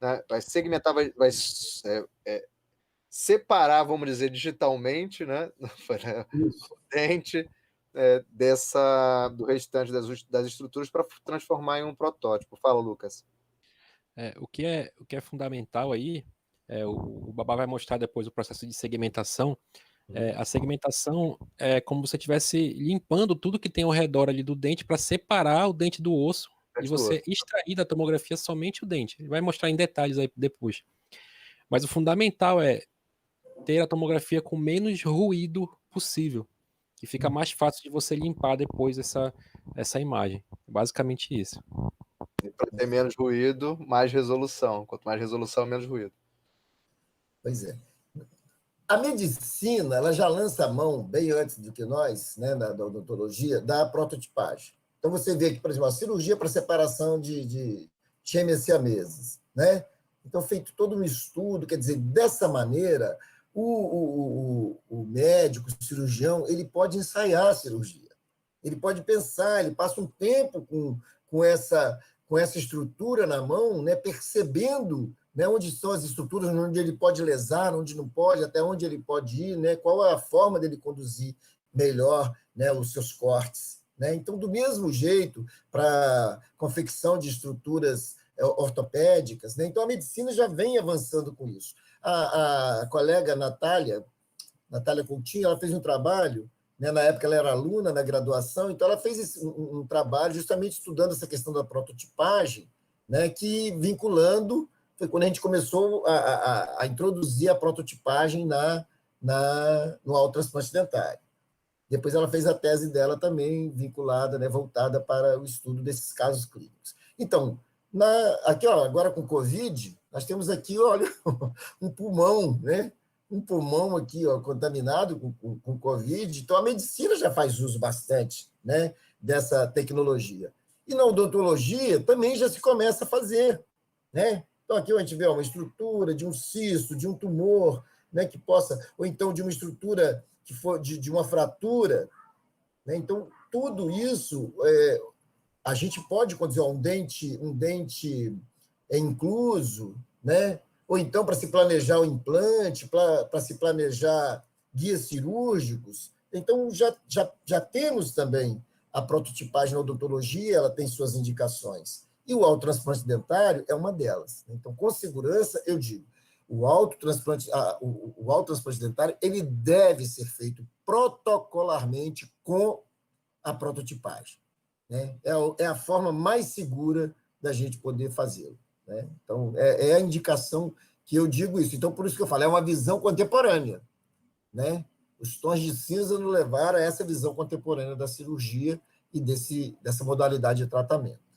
C: né? Vai segmentar, vai separar, vamos dizer, digitalmente, né? O dente do restante das estruturas para transformar em um protótipo. Fala, Lucas.
A: O que é fundamental aí, o Babá vai mostrar depois o processo de segmentação. A segmentação é como se você estivesse limpando tudo que tem ao redor ali do dente para separar o dente do osso e você extrair da tomografia somente o dente. Ele vai mostrar em detalhes aí depois. Mas o fundamental é ter a tomografia com menos ruído possível, que fica mais fácil de você limpar depois essa imagem. Basicamente isso.
C: Para ter menos ruído, mais resolução. Quanto mais resolução, menos ruído.
D: Pois é. A medicina, ela já lança a mão, bem antes do que nós, né, da odontologia, da prototipagem. Então, você vê que, por exemplo, a cirurgia para separação de gêmeas siamesas, né? Então, feito todo um estudo, quer dizer, dessa maneira, o médico, o cirurgião, ele pode ensaiar a cirurgia. Ele pode pensar, ele passa um tempo com essa estrutura na mão, né, percebendo, né, onde são as estruturas, onde ele pode lesar, onde não pode, até onde ele pode ir, né, qual é a forma dele conduzir melhor, né, os seus cortes. Né? Então, do mesmo jeito, para confecção de estruturas ortopédicas, né? Então, a medicina já vem avançando com isso. A colega Natália Coutinho, ela fez um trabalho, né, na época ela era aluna na graduação, então ela fez um trabalho justamente estudando essa questão da prototipagem, né, que vinculando, foi quando a gente começou a introduzir a prototipagem no autotransplante dentário. Depois ela fez a tese dela também vinculada, né, voltada para o estudo desses casos clínicos. Então, aqui, ó, agora com Covid, nós temos aqui, olha, um pulmão, né? Um pulmão aqui, ó, contaminado com Covid. Então, a medicina já faz uso bastante, né, dessa tecnologia. E na odontologia também já se começa a fazer, né? Então, aqui a gente vê uma estrutura de um cisto, de um tumor, né, que possa, ou então de uma estrutura que for de uma fratura, né? Então, tudo isso a gente pode conduzir um dente incluso, né? Ou então para se planejar o implante, para se planejar guias cirúrgicos. Então, já temos também a prototipagem na odontologia, ela tem suas indicações. E o autotransplante dentário é uma delas. Então, com segurança, eu digo, o autotransplante dentário ele deve ser feito protocolarmente com a prototipagem, né? É a forma mais segura da gente poder fazê-lo, né? Então, é a indicação que eu digo isso. Então, por isso que eu falo, é uma visão contemporânea, né? Os tons de cinza nos levaram a essa visão contemporânea da cirurgia e dessa modalidade de tratamento.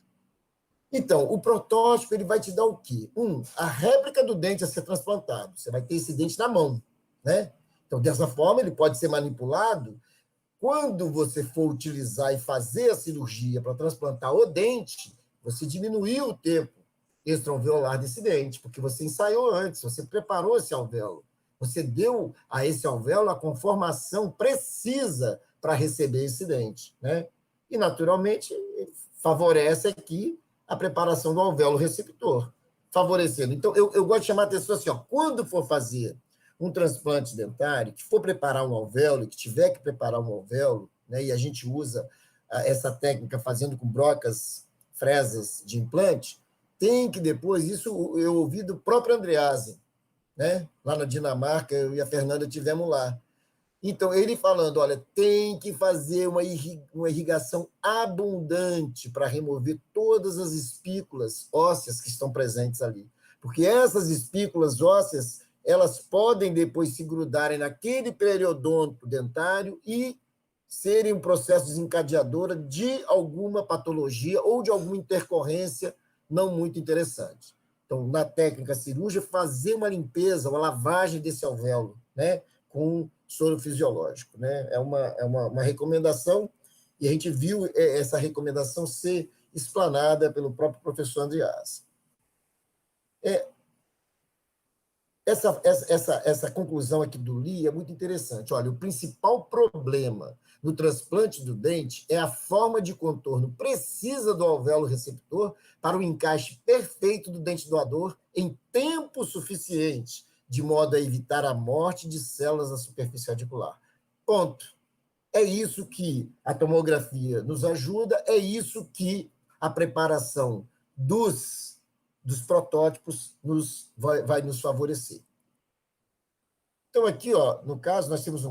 D: Então, o protótipo ele vai te dar o quê? A réplica do dente a ser transplantado. Você vai ter esse dente na mão, né? Então, dessa forma, ele pode ser manipulado. Quando você for utilizar e fazer a cirurgia para transplantar o dente, você diminuiu o tempo extra-alveolar desse dente, porque você ensaiou antes, você preparou esse alvéolo. Você deu a esse alvéolo a conformação precisa para receber esse dente, né? E, naturalmente, favorece aqui a preparação do alvéolo receptor, favorecendo. Então, eu gosto de chamar a atenção assim, ó, quando for fazer um transplante dentário, que for preparar um alvéolo, que tiver que preparar um alvéolo, né, e a gente usa essa técnica fazendo com brocas, fresas de implante, tem que depois, isso eu ouvi do próprio Andreasen, né, lá na Dinamarca, eu e a Fernanda tivemos lá. Então, ele falando, olha, tem que fazer uma irrigação abundante para remover todas as espículas ósseas que estão presentes ali. Porque essas espículas ósseas, elas podem depois se grudarem naquele periodonto dentário e serem um processo desencadeador de alguma patologia ou de alguma intercorrência não muito interessante. Então, na técnica cirúrgica, fazer uma limpeza, uma lavagem desse alvéolo, né, com soro fisiológico, né? É uma recomendação, e a gente viu essa recomendação ser explanada pelo próprio professor Andreas. Essa conclusão aqui do Lee é muito interessante. Olha, o principal problema no transplante do dente é a forma de contorno precisa do alvéolo receptor para o encaixe perfeito do dente doador em tempo suficiente, de modo a evitar a morte de células da superfície articular. Ponto. É isso que a tomografia nos ajuda, é isso que a preparação dos protótipos vai nos favorecer. Então, aqui, ó, no caso, nós temos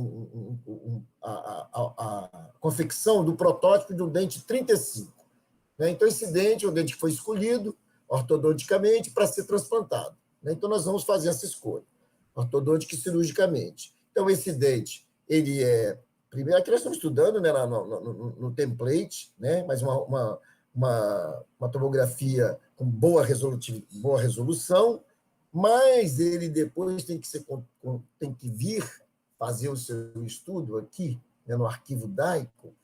D: a confecção do protótipo de um dente 35. Né? Então, esse dente é um dente que foi escolhido ortodonticamente para ser transplantado. Né? Então, nós vamos fazer essa escolha, ortodôntica e cirurgicamente. Então, esse dente, ele é... Primeiro, aqui nós estamos estudando, né, no template, né, mas uma tomografia com boa resolução, mas ele depois tem que vir fazer o seu estudo aqui, né, no arquivo DAICO,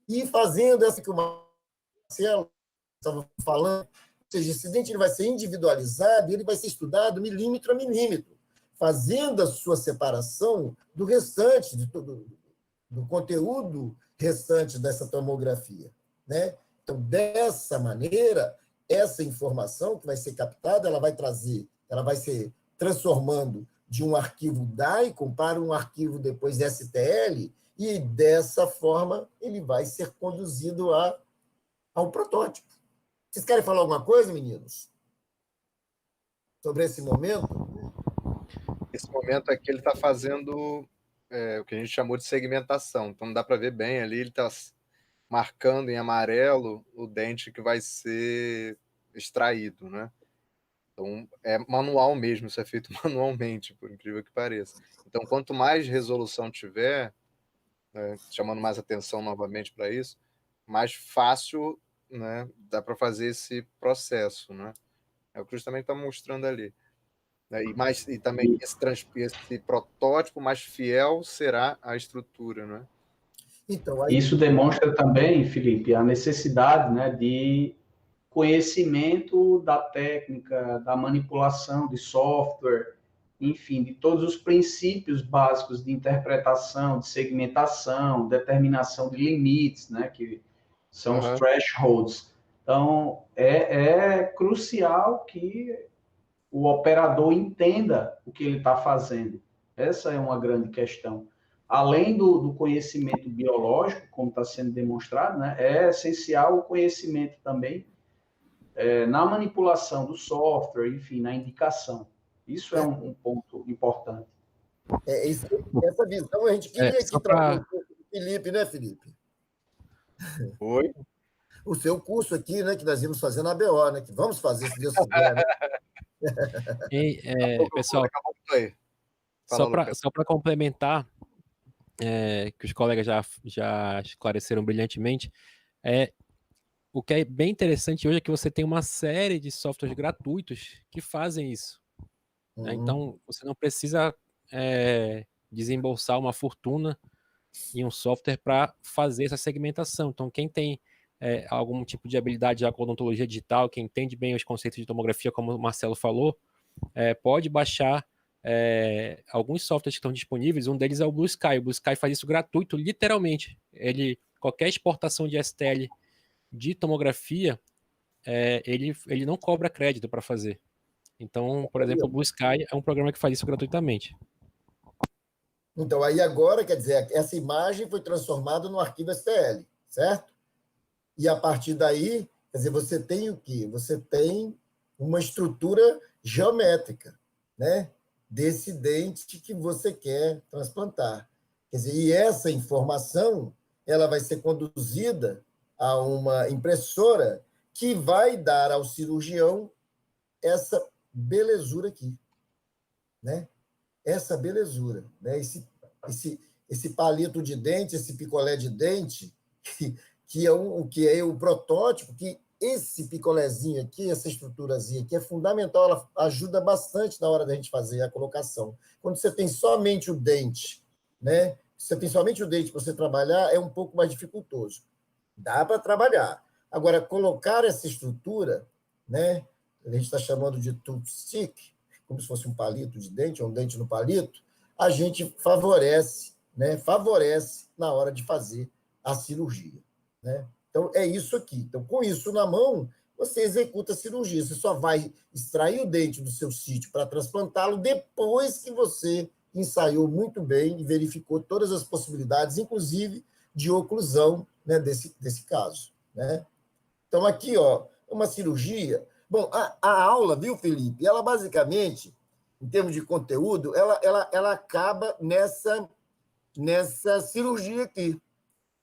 D: e fazendo essa que o Marcelo estava falando, ou seja, esse dente ele vai ser individualizado, ele vai ser estudado milímetro a milímetro, fazendo a sua separação do restante, do conteúdo restante dessa tomografia, né? Então, dessa maneira, essa informação que vai ser captada, ela vai ser transformando de um arquivo DICOM para um arquivo depois STL, e dessa forma ele vai ser conduzido ao protótipo. Vocês querem falar alguma coisa, meninos? Sobre esse momento?
C: Esse momento aqui ele está fazendo o que a gente chamou de segmentação. Então não dá para ver bem ali, ele está marcando em amarelo o dente que vai ser extraído, né? Então é manual mesmo, isso é feito manualmente, por incrível que pareça. Então quanto mais resolução tiver, chamando mais atenção novamente para isso, mais fácil, né, dá para fazer esse processo, né? É o que justamente está mostrando ali. E também esse protótipo mais fiel será a estrutura, né?
D: Então, aí,
B: Isso demonstra também, Felipe, a necessidade, né, de conhecimento da técnica, da manipulação de software, enfim, de todos os princípios básicos de interpretação, de segmentação, determinação de limites, né, que são os
C: Aham.
B: thresholds. Então, é crucial que o operador entenda o que ele está fazendo. Essa é uma grande questão. Além do conhecimento biológico, como está sendo demonstrado, né, é essencial o conhecimento também na manipulação do software, enfim, na indicação. Isso é um ponto importante.
D: essa visão a gente queria
A: Só
D: aqui trazer
A: para
D: um pouco do Felipe, né, Felipe?
C: Oi?
D: O seu curso aqui, né, que nós íamos fazer na ABO, né? Que vamos fazer, se Deus quiser, né?
A: pessoal,
C: Daqui a pouco tô aí. Fala, Lucas.
A: só para complementar, que os colegas já esclareceram brilhantemente, o que é bem interessante hoje é que você tem uma série de softwares gratuitos que fazem isso. Né? Então, você não precisa desembolsar uma fortuna em um software para fazer essa segmentação. Então, quem tem algum tipo de habilidade já com odontologia digital, quem entende bem os conceitos de tomografia, como o Marcelo falou, pode baixar alguns softwares que estão disponíveis. Um deles é o Blue Sky. O Blue Sky faz isso gratuito, literalmente. Qualquer exportação de STL de tomografia, ele não cobra crédito para fazer. Então, por exemplo, o Blue Sky é um programa que faz isso gratuitamente.
D: Então, aí agora, quer dizer, essa imagem foi transformada no arquivo STL, certo? E a partir daí, quer dizer, você tem o quê? Você tem uma estrutura geométrica, né? Desse dente que você quer transplantar. Quer dizer, e essa informação, ela vai ser conduzida a uma impressora que vai dar ao cirurgião essa belezura aqui, né? Essa belezura, né? Esse palito de dente, esse picolé de dente, que é o protótipo, que esse picolézinho aqui, essa estruturazinha aqui é fundamental, ela ajuda bastante na hora da gente fazer a colocação. Quando você tem somente o dente, né? Você tem somente o dente para você trabalhar, é um pouco mais dificultoso. Dá para trabalhar. Agora, colocar essa estrutura, né? A gente está chamando de toothstick, como se fosse um palito de dente, ou um dente no palito, a gente favorece, né? Favorece na hora de fazer a cirurgia, né? Então, é isso aqui. Então, com isso na mão, você executa a cirurgia. Você só vai extrair o dente do seu sítio para transplantá-lo depois que você ensaiou muito bem e verificou todas as possibilidades, inclusive de oclusão, né, desse caso, né? Então, aqui, ó, uma cirurgia. Bom, a aula, viu, Felipe? Ela basicamente, em termos de conteúdo, ela acaba nessa cirurgia aqui.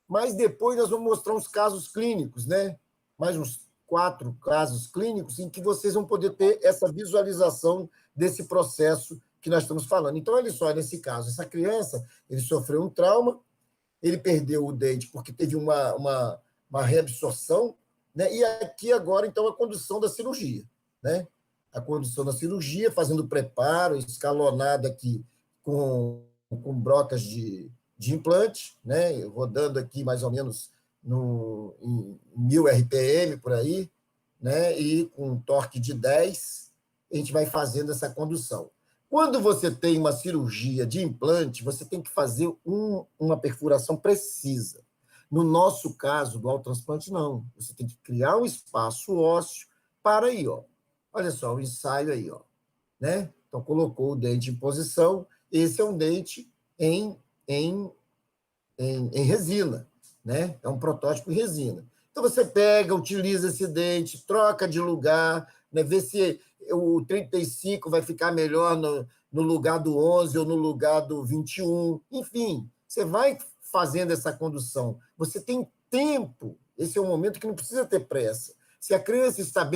D: Mas depois nós vamos mostrar uns casos clínicos, né? Mais uns 4 casos clínicos em que vocês vão poder ter essa visualização desse processo que nós estamos falando. Então, olha só, nesse caso, essa criança, ele sofreu um trauma, ele perdeu o dente porque teve uma reabsorção, né? E aqui agora, então, a condução da cirurgia, né? A condução da cirurgia, fazendo preparo, escalonado aqui com brocas de implante, né? Rodando aqui mais ou menos em 1000 RPM, por aí, né? E com um torque de 10, a gente vai fazendo essa condução. Quando você tem uma cirurgia de implante, você tem que fazer uma perfuração precisa. No nosso caso, do autotransplante, não. Você tem que criar um espaço ósseo para aí, ó. Olha só, o ensaio aí, ó. Né? Então, colocou o dente em posição. Esse é um dente em resina, né? É um protótipo em resina. Então, você pega, utiliza esse dente, troca de lugar, né? Vê se o 35 vai ficar melhor no lugar do 11 ou no lugar do 21. Enfim, você vai fazendo essa condução. Você tem tempo. Esse é um momento que não precisa ter pressa. Se a criança está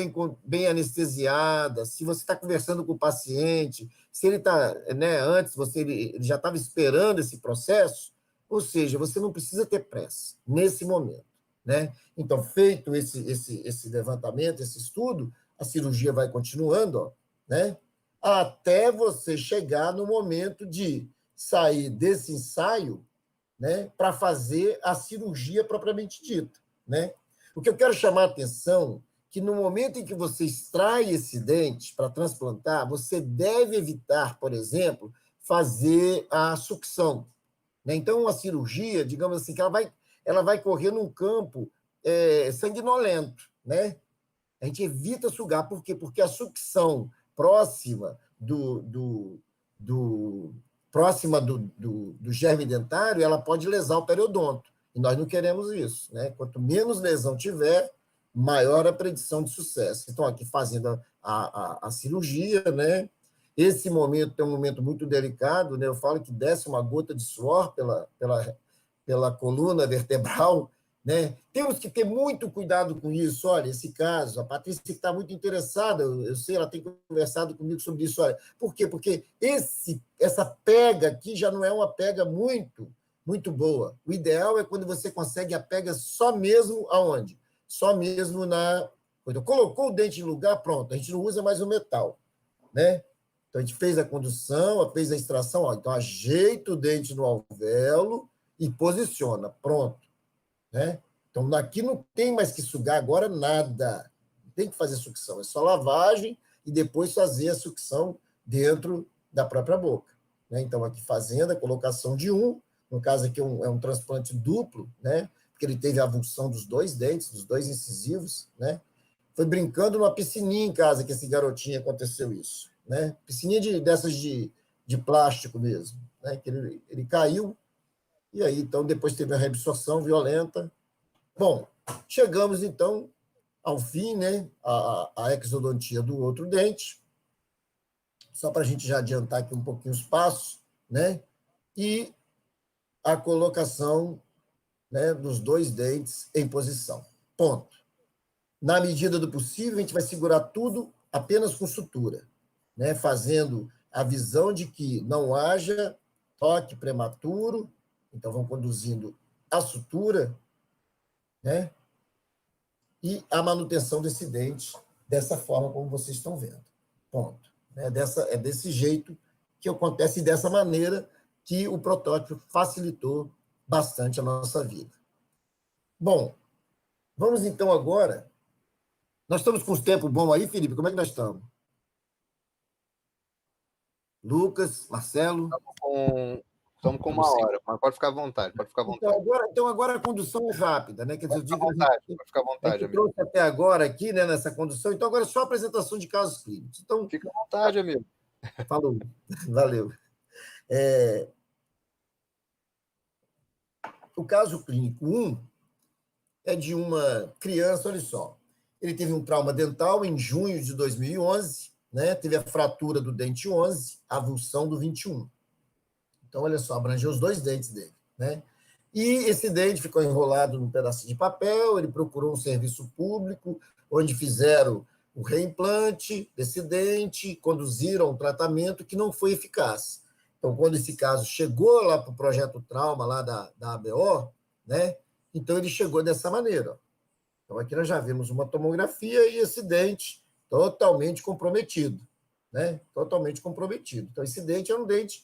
D: bem anestesiada, se você está conversando com o paciente, se ele está, né, antes ele já estava esperando esse processo, ou seja, você não precisa ter pressa nesse momento, né? Então, feito esse levantamento, esse estudo, a cirurgia vai continuando, ó, né? Até você chegar no momento de sair desse ensaio né, para fazer a cirurgia propriamente dita, né? O que eu quero chamar a atenção é que no momento em que você extrai esse dente para transplantar, você deve evitar, por exemplo, fazer a sucção, né? Então, a cirurgia, digamos assim, que ela vai correr num campo sanguinolento, né? A gente evita sugar, por quê? Porque a sucção próxima do germe dentário, ela pode lesar o periodonto. E nós não queremos isso, né? Quanto menos lesão tiver, maior a predição de sucesso. Então, aqui fazendo a cirurgia, né? Esse momento é um momento muito delicado, né? Eu falo que desce uma gota de suor pela coluna vertebral, né? Temos que ter muito cuidado com isso. Olha, esse caso, a Patrícia que está muito interessada, eu sei, ela tem conversado comigo sobre isso. Olha, por quê? Porque essa pega aqui já não é uma pega muito boa. O ideal é quando você consegue a pega só mesmo aonde? Só mesmo na... Quando colocou o dente em lugar, pronto, a gente não usa mais o metal, né? Então, a gente fez a condução, fez a extração, ó, então ajeita o dente no alvéolo e posiciona, pronto. Né? Então, aqui não tem mais que sugar agora nada. Não tem que fazer sucção. É só lavagem e depois fazer a sucção dentro da própria boca. Né? Então, aqui fazendo a colocação de no caso aqui é um transplante duplo, né? Porque ele teve a avulsão dos 2 dentes, dos 2 incisivos. Né? Foi brincando numa piscininha em casa que esse garotinho aconteceu isso. Né? Piscininha dessas de plástico mesmo. Né? Que ele caiu. E aí, então, depois teve a reabsorção violenta. Bom, chegamos, então, ao fim, né? A exodontia do outro dente. Só para a gente já adiantar aqui um pouquinho os passos, né? E a colocação, né, dos 2 dentes em posição. Ponto. Na medida do possível, a gente vai segurar tudo apenas com sutura, né? Fazendo a visão de que não haja toque prematuro. Então, vão conduzindo a sutura, né? E a manutenção desse dente dessa forma como vocês estão vendo. Ponto. É desse jeito que acontece e dessa maneira que o protótipo facilitou bastante a nossa vida. Bom, vamos então agora... Nós estamos com os tempos bons aí, Felipe? Como é que nós estamos? Lucas, Marcelo?
C: Estamos com 1 hora, mas pode ficar à vontade, pode ficar à vontade.
D: Então agora a condução é rápida, né? Quer dizer,
C: pode ficar à vontade,
D: amigo. Trouxe até agora aqui, né, nessa condução, então agora é só apresentação de casos clínicos. Então,
C: fica à vontade, amigo.
D: Falou, valeu. O caso clínico 1 é de uma criança, olha só, ele teve um trauma dental em junho de 2011, né? Teve a fratura do dente 11, a avulsão do 21. Então, olha só, abrangeu os 2 dentes dele, né? E esse dente ficou enrolado num pedacinho de papel, ele procurou um serviço público, onde fizeram o reimplante desse dente, conduziram um tratamento que não foi eficaz. Então, quando esse caso chegou lá para o Projeto Trauma, lá da ABO, né? Então, ele chegou dessa maneira. Então, aqui nós já vimos uma tomografia e esse dente totalmente comprometido, né? Totalmente comprometido. Então, esse dente é um dente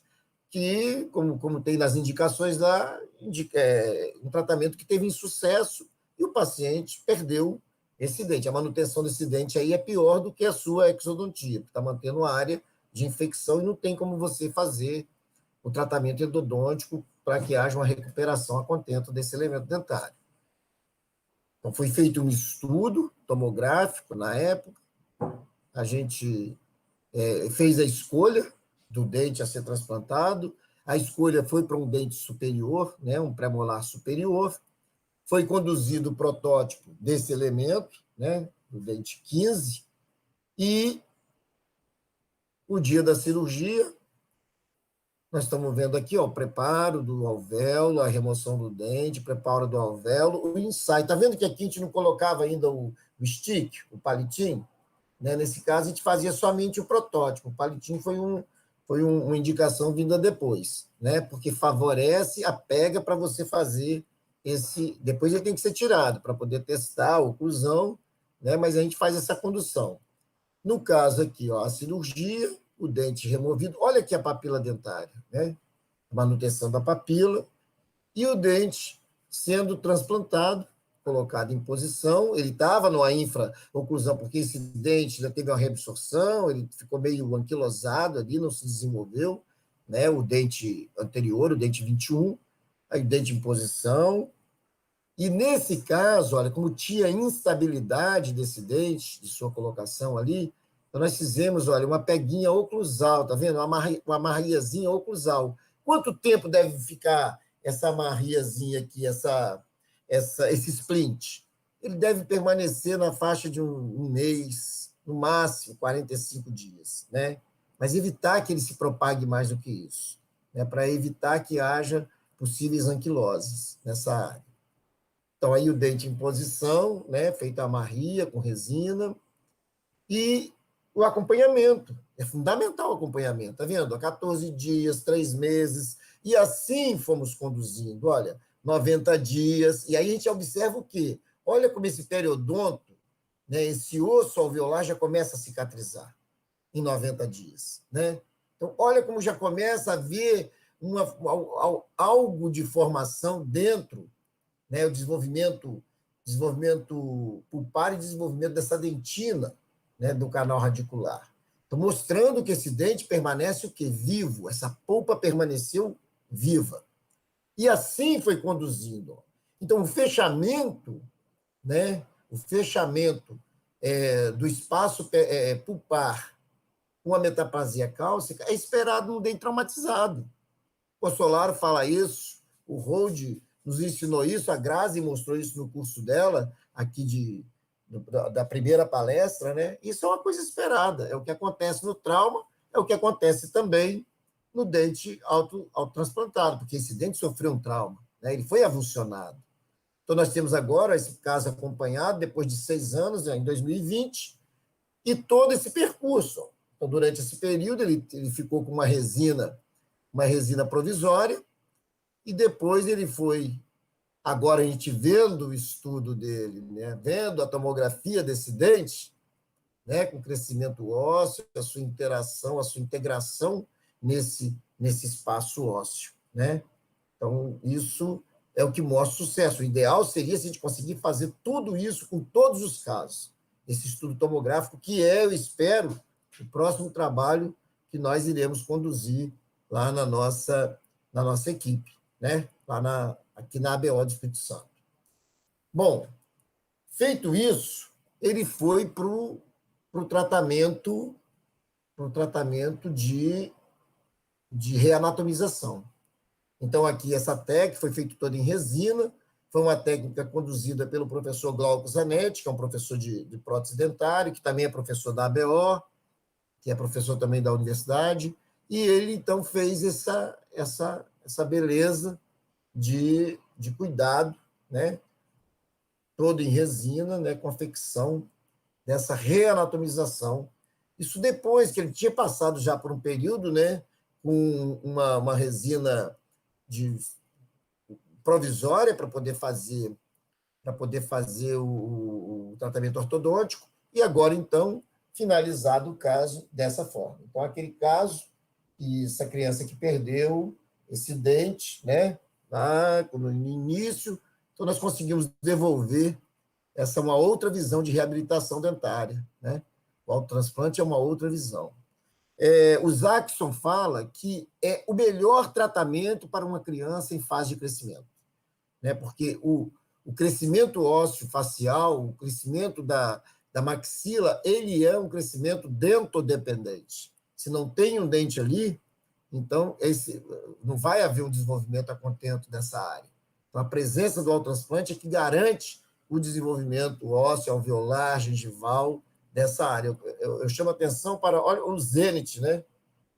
D: que, como tem nas indicações lá, um tratamento que teve insucesso e o paciente perdeu esse dente. A manutenção desse dente aí é pior do que a sua exodontia, porque está mantendo a área de infecção e não tem como você fazer o tratamento endodôntico para que haja uma recuperação a contento desse elemento dentário. Então, foi feito um estudo tomográfico na época, a gente fez a escolha do dente a ser transplantado, a escolha foi para um dente superior, né, um premolar superior, foi conduzido o protótipo desse elemento, né, do dente 15, e o dia da cirurgia, nós estamos vendo aqui, ó, o preparo do alvéolo, a remoção do dente, preparo do alvéolo, o ensaio. Está vendo que aqui a gente não colocava ainda o stick, o palitinho? Né? Nesse caso, a gente fazia somente o protótipo. O palitinho foi uma indicação vinda depois, né? Porque favorece a pega para você fazer esse... Depois ele tem que ser tirado para poder testar a oclusão, né? Mas a gente faz essa condução. No caso aqui, ó, a cirurgia, o dente removido. Olha aqui a papila dentária, né? A manutenção da papila. e o dente sendo transplantado, colocado em posição. Ele estava numa infraoclusão, porque esse dente já teve uma reabsorção, ele ficou meio anquilosado ali, não se desenvolveu, né? O dente anterior, o dente 21, aí o dente em posição. E nesse caso, olha, como tinha instabilidade desse dente, de sua colocação ali, então nós fizemos, olha, uma peguinha oclusal, tá vendo? Uma amarriazinha oclusal. Quanto tempo deve ficar essa amarriazinha aqui, esse splint? Ele deve permanecer na faixa de um mês, no máximo 45 dias, né? Mas evitar que ele se propague mais do que isso, né? Para evitar que haja possíveis anquiloses nessa área. Então, aí o dente em posição, né? Feita a amarria com resina, e o acompanhamento. É fundamental o acompanhamento, tá vendo? Há 14 dias, 3 meses, e assim fomos conduzindo. Olha, 90 dias, e aí a gente observa o quê? Olha como esse periodonto, né, esse osso alveolar já começa a cicatrizar em 90 dias, né? Então, olha como já começa a haver algo de formação dentro, né, o desenvolvimento pulpar e desenvolvimento dessa dentina, né, do canal radicular. Então, mostrando que esse dente permanece o quê? Vivo, essa polpa permaneceu viva. E assim foi conduzindo. Então, o fechamento, né, do espaço pulpar com a metaplasia cálcica é esperado no dente traumatizado. O Solaro fala isso, o Rode nos ensinou isso, a Grazi mostrou isso no curso dela, aqui da primeira palestra, né? Isso é uma coisa esperada, é o que acontece no trauma, é o que acontece também no dente autotransplantado, porque esse dente sofreu um trauma, né? Ele foi avulsionado. Então, nós temos agora esse caso acompanhado, depois de 6 anos, em 2020, e todo esse percurso. Então, durante esse período, ele ficou com uma resina provisória, e depois ele foi, agora a gente vendo o estudo dele, né, vendo a tomografia desse dente, né, com crescimento ósseo, a sua interação, a sua integração nesse espaço ósseo, né? Então, isso é o que mostra o sucesso. O ideal seria se a gente conseguir fazer tudo isso com todos os casos. Esse estudo tomográfico, que eu espero, o próximo trabalho que nós iremos conduzir lá na nossa equipe, né? Aqui na ABO do Espírito Santo. Bom, feito isso, ele foi para o tratamento de reanatomização. Então, aqui, essa técnica foi feita toda em resina, foi uma técnica conduzida pelo professor Glauco Zanetti, que é um professor de prótese dentária, que também é professor da ABO, que é professor também da universidade, e ele, então, fez essa beleza de cuidado, né? Todo em resina, né? Com a confecção dessa reanatomização. Isso depois que ele tinha passado já por um período, né? Com uma resina provisória para poder fazer o tratamento ortodôntico, e agora, então, finalizado o caso dessa forma. Então, aquele caso, e essa criança que perdeu esse dente, né, lá no início, então nós conseguimos devolver uma outra visão de reabilitação dentária, né? O autotransplante é uma outra visão. O Zackson fala que é o melhor tratamento para uma criança em fase de crescimento, né? Porque o crescimento ósseo facial, o crescimento da maxila, ele é um crescimento dentodependente. Se não tem um dente ali, então não vai haver um desenvolvimento a contento dessa área. Então, a presença do autotransplante é que garante o desenvolvimento ósseo, alveolar, gengival dessa área. Eu chamo a atenção para, olha, o zênite, né?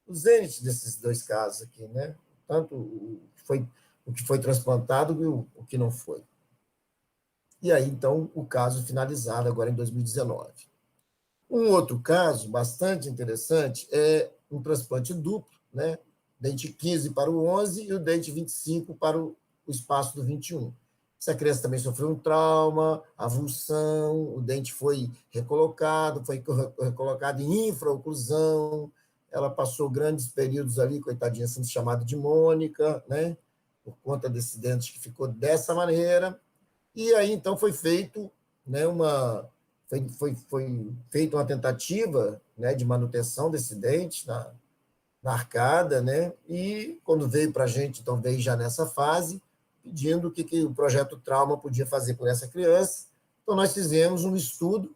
D: O zênite desses dois casos aqui, né? Tanto o que foi transplantado e o que não foi. E aí, então, o caso finalizado agora em 2019. Um outro caso bastante interessante é um transplante duplo, né? Dente 15 para o 11 e o dente 25 para o espaço do 21. Essa criança também sofreu um trauma, avulsão, o dente foi recolocado em infraoclusão, ela passou grandes períodos ali, coitadinha, sendo chamada de Mônica, né? por conta desse dente que ficou dessa maneira. E aí, então, foi feito, né, foi feita uma tentativa, né, de manutenção desse dente na arcada, né, e quando veio para a gente, então, veio já nessa fase, pedindo o que o projeto Trauma podia fazer por essa criança. Então, nós fizemos um estudo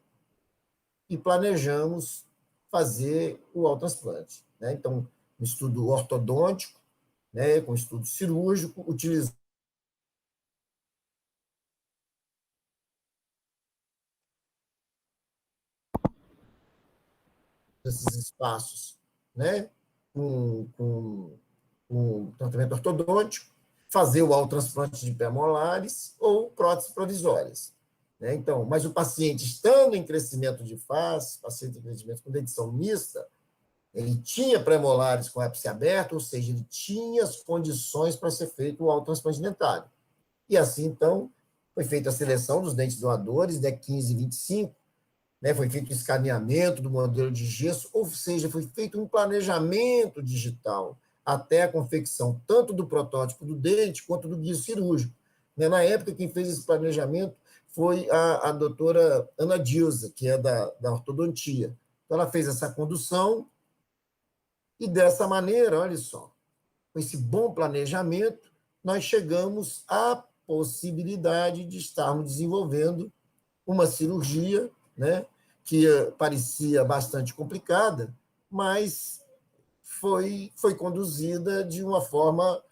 D: e planejamos fazer o autotransplante, né? Então, um estudo ortodôntico, né, com estudo cirúrgico, utilizando esses espaços, né, com tratamento ortodôntico, fazer o autotransplante de pré-molares ou próteses provisórias, né? Então, mas o paciente estando em crescimento de face, paciente em crescimento com dentição mista, ele tinha pré-molares com ápice aberto, ou seja, ele tinha as condições para ser feito o autotransplante dentário. E assim, então, foi feita a seleção dos dentes doadores, né, 15 e 25, né, foi feito o escaneamento do modelo de gesso, ou seja, foi feito um planejamento digital até a confecção, tanto do protótipo do dente quanto do guia cirúrgico. Né, na época, quem fez esse planejamento foi a doutora Ana Dilza, que é da ortodontia. Então, ela fez essa condução e, dessa maneira, olha só, com esse bom planejamento, nós chegamos à possibilidade de estarmos desenvolvendo uma cirurgia, né, que parecia bastante complicada, mas foi conduzida de uma forma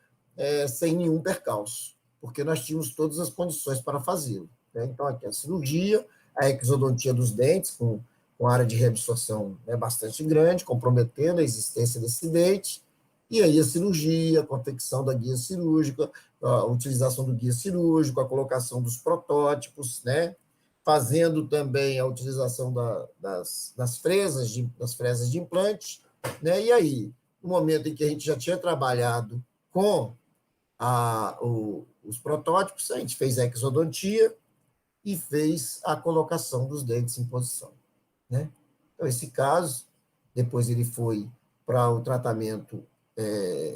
D: sem nenhum percalço, porque nós tínhamos todas as condições para fazê-lo, né? Então, aqui a cirurgia, a exodontia dos dentes, com área de reabsorção, né, bastante grande, comprometendo a existência desse dente, e aí a cirurgia, a confecção da guia cirúrgica, a utilização do guia cirúrgico, a colocação dos protótipos, né, fazendo também a utilização das fresas de implante, né, e aí, no momento em que a gente já tinha trabalhado com os protótipos, a gente fez a exodontia e fez a colocação dos dentes em posição, né? Então, esse caso, depois ele foi para o tratamento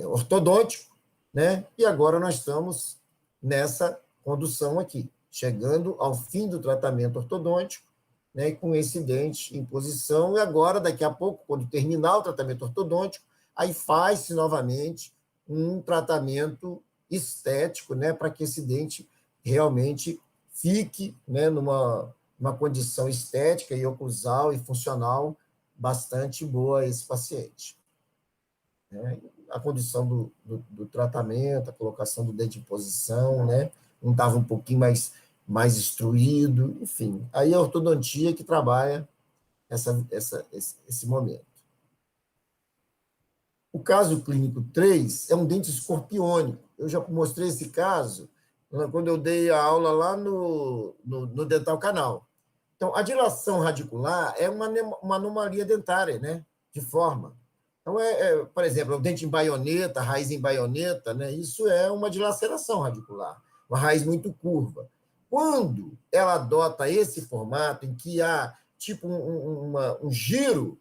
D: ortodôntico, né? E agora nós estamos nessa condução aqui, chegando ao fim do tratamento ortodôntico, né, com esse dente em posição, e agora, daqui a pouco, quando terminar o tratamento ortodôntico, aí faz-se novamente um tratamento estético, né, para que esse dente realmente fique, né, numa condição estética e oclusal e funcional bastante boa a esse paciente, né? A condição do tratamento, a colocação do dente em posição, né, não estava um pouquinho mais instruído, enfim. Aí a ortodontia que trabalha esse momento. O caso clínico 3 é um dente escorpiônico. Eu já mostrei esse caso quando eu dei a aula lá no Dental Canal. Então, a dilação radicular é uma anomalia dentária, né, de forma. Então, por exemplo, o dente em baioneta, a raiz em baioneta, né, isso é uma dilaceração radicular, uma raiz muito curva. Quando ela adota esse formato em que há tipo um giro,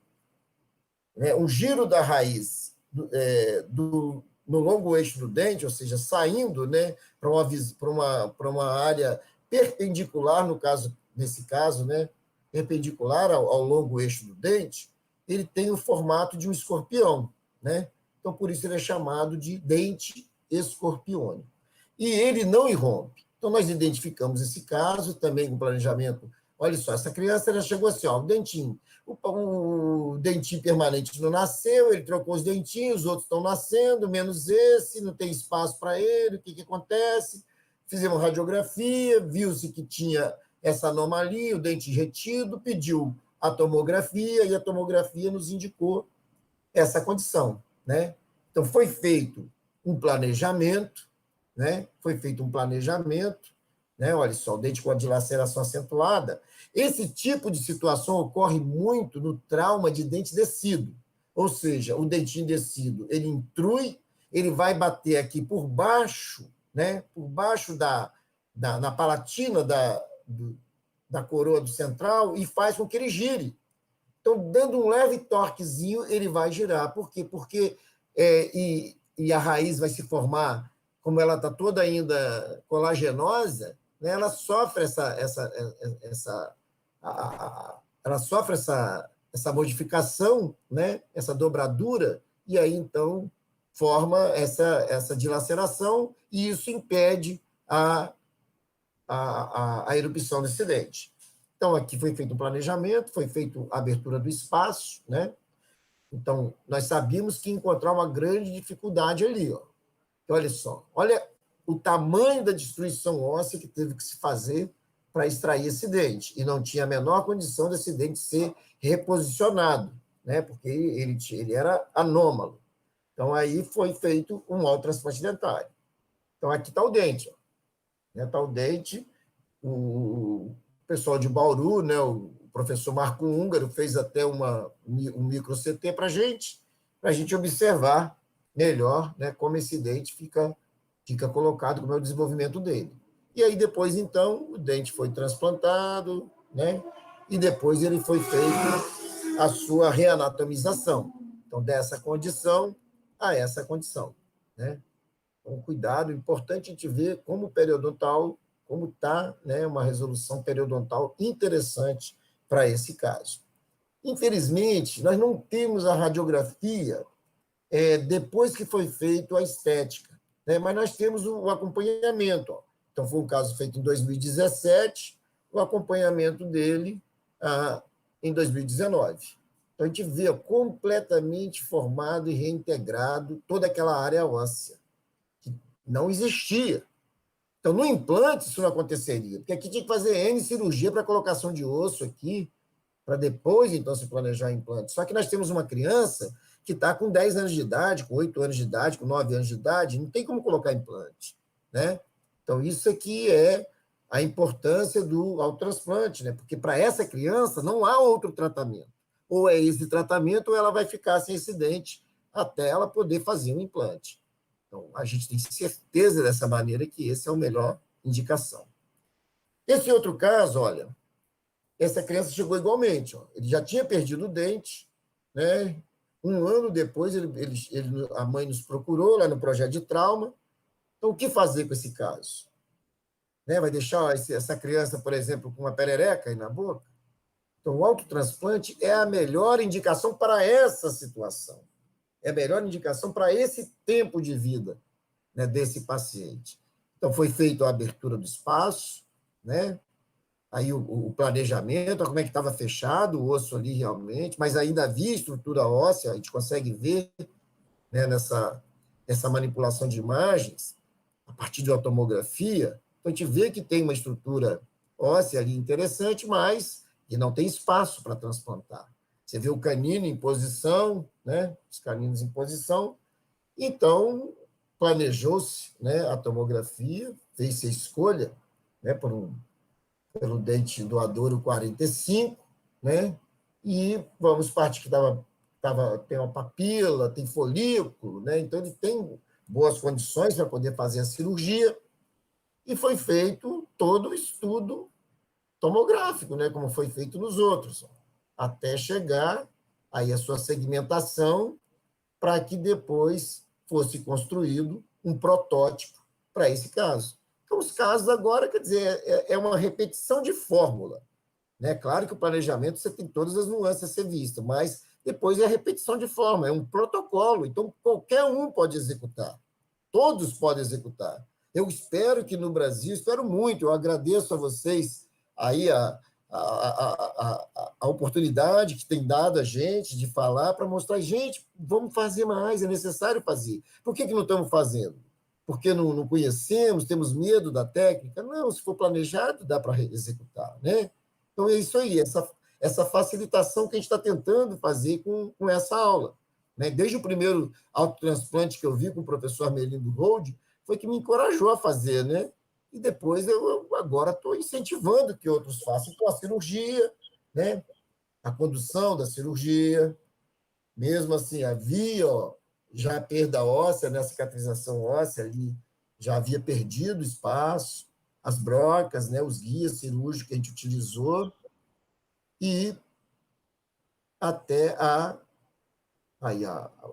D: né, um giro da raiz no longo eixo do dente, ou seja, saindo, né, para uma área perpendicular, nesse caso, né, perpendicular ao longo eixo do dente, ele tem o formato de um escorpião, né? Então, por isso ele é chamado de dente escorpiônico. E ele não irrompe. Então, nós identificamos esse caso também com planejamento. Olha só, essa criança já chegou assim, ó, o dentinho. O dentinho permanente não nasceu, ele trocou os dentinhos, os outros estão nascendo, menos esse, não tem espaço para ele, o que acontece? Fizemos radiografia, viu-se que tinha essa anomalia, o dente retido, pediu a tomografia, e a tomografia nos indicou essa condição, né? Então, foi feito um planejamento, né? Né? Olha só, o dente com a dilaceração acentuada. Esse tipo de situação ocorre muito no trauma de dente descido, ou seja, o dentinho descido, ele intrui, ele vai bater aqui por baixo, né? Por baixo na palatina da coroa do central e faz com que ele gire. Então, dando um leve torquezinho, ele vai girar. Por quê? Porque a raiz vai se formar como ela está toda ainda colagenosa, né, ela sofre ela sofre essa modificação, né, essa dobradura, e aí, então, forma essa dilaceração, e isso impede a erupção desse dente. Então, aqui foi feito um planejamento, foi feita a abertura do espaço, né? Então, nós sabíamos que ia encontrar uma grande dificuldade ali, ó. Então, olha só, olha o tamanho da destruição óssea que teve que se fazer para extrair esse dente, e não tinha a menor condição desse dente ser reposicionado, né? Porque ele era anômalo. Então, aí foi feito um autotransplante dentário. Então, aqui está o dente, ó. Está o dente, o pessoal de Bauru, né, o professor Marco Húngaro, fez até um micro-CT para a gente observar melhor, né, como esse dente fica colocado, como é o desenvolvimento dele. E aí, depois, então, o dente foi transplantado, né, e depois ele foi feito a sua reanatomização. Então, dessa condição a essa condição, né? Então, cuidado, importante a gente ver como o periodontal, como está, né, uma resolução periodontal interessante para esse caso. Infelizmente, nós não temos a radiografia depois que foi feito a estética, né, mas nós temos o acompanhamento. Ó. Então, foi um caso feito em 2017, o acompanhamento dele em 2019. Então, a gente vê completamente formado e reintegrado toda aquela área óssea. Não existia. Então, no implante, isso não aconteceria, porque aqui tinha que fazer N cirurgia para colocação de osso aqui, para depois, então, se planejar implante. Só que nós temos uma criança que está com 10 anos de idade, com 8 anos de idade, com 9 anos de idade, não tem como colocar implante, né? Então, isso aqui é a importância do autotransplante, né? Porque para essa criança não há outro tratamento. Ou é esse tratamento, ou ela vai ficar sem esse dente até ela poder fazer um implante. Então, a gente tem certeza dessa maneira que esse é o melhor indicação. Esse outro caso, olha, essa criança chegou igualmente, ó, ele já tinha perdido o dente, né? Um ano depois, a mãe nos procurou lá no projeto de trauma. Então, o que fazer com esse caso? Né? Vai deixar essa criança, por exemplo, com uma perereca aí na boca? Então, o autotransplante é a melhor indicação para essa situação. É a melhor indicação para esse tempo de vida, né, desse paciente. Então, foi feita a abertura do espaço, né? Aí o planejamento, como é que estava fechado o osso ali realmente, mas ainda havia estrutura óssea, a gente consegue ver, né, nessa manipulação de imagens, a partir de uma tomografia, então a gente vê que tem uma estrutura óssea ali interessante, mas que não tem espaço para transplantar. Você vê o canino em posição, né, os caninos em posição, então planejou-se, né, a tomografia, fez-se a escolha, né, pelo dente doador 45, né, e vamos partir que tem uma papila, tem folículo, né, então ele tem boas condições para poder fazer a cirurgia, e foi feito todo o estudo tomográfico, né, como foi feito nos outros, até chegar aí a sua segmentação para que depois fosse construído um protótipo para esse caso. Então, os casos agora, quer dizer, é uma repetição de fórmula. Né? Claro que o planejamento você tem todas as nuances a ser visto, mas depois é a repetição de fórmula, é um protocolo, então qualquer um pode executar, todos podem executar. Eu espero que no Brasil, espero muito, eu agradeço a vocês aí a oportunidade que tem dado a gente de falar para mostrar, gente, vamos fazer mais, é necessário fazer. Por que não estamos fazendo? Porque não conhecemos, temos medo da técnica? Não, se for planejado, dá para executar, né? Então, é isso aí, essa facilitação que a gente está tentando fazer com essa aula. Né? Desde o primeiro autotransplante que eu vi com o professor Melindo Gold, foi que me encorajou a fazer, né? E depois eu agora estou incentivando que outros façam com a cirurgia, né? A condução da cirurgia, mesmo assim, havia já a perda óssea, né? A cicatrização óssea ali, já havia perdido espaço, as brocas, né? Os guias cirúrgicos que a gente utilizou, e até Aí,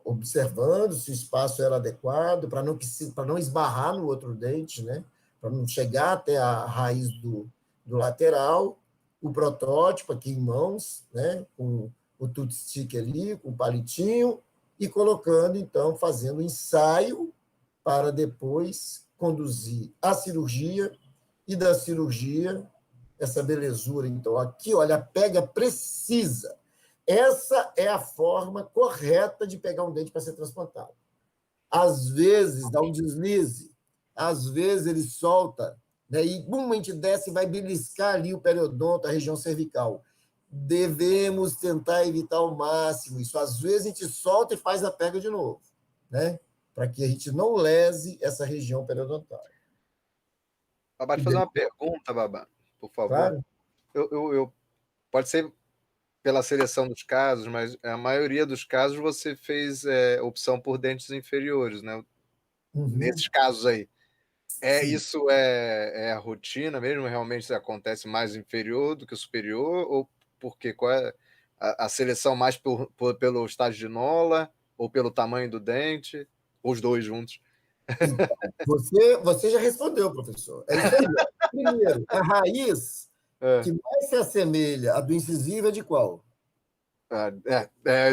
D: observando se o espaço era adequado, para não esbarrar no outro dente, né? Para não chegar até a raiz do lateral, o protótipo aqui em mãos, né? Com o toothstick ali, com o palitinho, e colocando, então, fazendo ensaio para depois conduzir a cirurgia, e da cirurgia, essa belezura. Então, aqui, olha, a pega precisa. Essa é a forma correta de pegar um dente para ser transplantado. Às vezes dá um deslize, às vezes ele solta, né, e bum, a gente desce e vai beliscar ali o periodonto, a região cervical. Devemos tentar evitar ao máximo isso. Às vezes a gente solta e faz a pega de novo, né? Para que a gente não lese essa região periodontal.
C: Babá, te fazer uma pergunta, Babá, por favor.
D: Claro.
C: Pode ser pela seleção dos casos, mas a maioria dos casos você fez opção por dentes inferiores, né?
D: Uhum.
C: Nesses casos aí.
D: Sim.
C: Isso é a rotina mesmo? Realmente acontece mais inferior do que o superior? Ou porque qual é a seleção mais pelo estágio de Nolla ou pelo tamanho do dente? Ou os dois juntos?
D: Então, você já respondeu, professor. É isso aí. Primeiro, a raiz que mais se assemelha à do incisivo é de qual?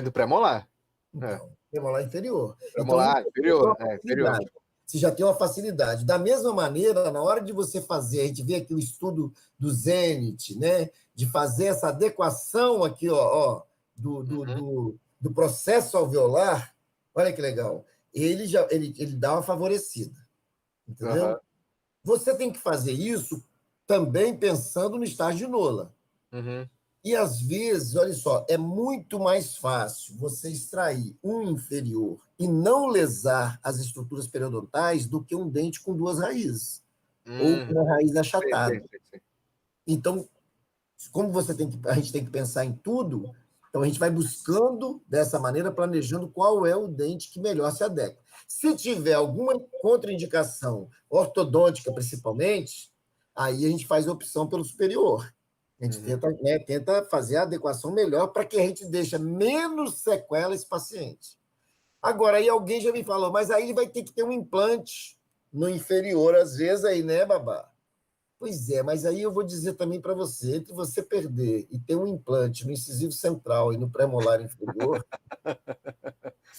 C: Do pré-molar.
D: Então, premolar inferior.
C: Pré-molar, inferior. Inferior.
D: Você já tem uma facilidade. Da mesma maneira, na hora de você fazer, a gente vê aqui o estudo do Zenit, né? De fazer essa adequação aqui, do processo alveolar, olha que legal. Ele dá uma favorecida. Entendeu?
C: Uhum.
D: Você tem que fazer isso também pensando no estágio de Nolla.
C: Uhum.
D: E, às vezes, olha só, é muito mais fácil você extrair um inferior e não lesar as estruturas periodontais do que um dente com duas raízes, ou com uma raiz achatada.
C: Sim.
D: Então, como a gente tem que pensar em tudo, então a gente vai buscando, dessa maneira, planejando qual é o dente que melhor se adequa. Se tiver alguma contraindicação ortodôntica, principalmente, aí a gente faz a opção pelo superior. A gente tenta fazer a adequação melhor para que a gente deixe menos sequela esse paciente. Agora, aí alguém já me falou, mas aí ele vai ter que ter um implante no inferior, às vezes, aí, né, Babá? Pois é, mas aí eu vou dizer também para você, entre você perder e ter um implante no incisivo central e no pré-molar inferior...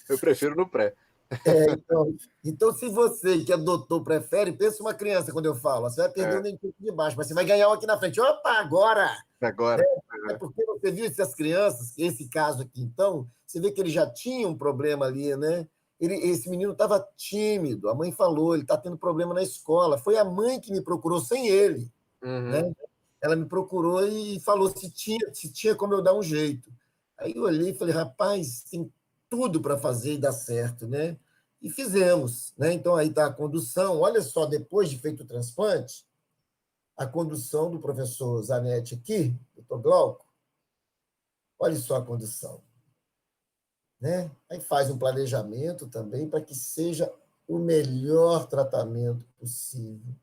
C: Eu prefiro no pré.
D: Então, se você, que é doutor, prefere, pensa uma criança quando eu falo, você vai perder um dentinho de baixo, mas você vai ganhar um aqui na frente. Opa, agora!
C: Agora.
D: É porque você viu essas crianças, esse caso aqui, então, você vê que ele já tinha um problema ali, né? Esse menino estava tímido, a mãe falou, ele está tendo problema na escola. Foi a mãe que me procurou sem ele, né? Ela me procurou e falou se tinha como eu dar um jeito. Aí eu olhei e falei, rapaz, tem tudo para fazer e dar certo, né? E fizemos, né? Então aí está a condução. Olha só, depois de feito o transplante, a condução do professor Zanetti aqui, doutor Glauco, olha só a condução. Né? Aí faz um planejamento também para que seja o melhor tratamento possível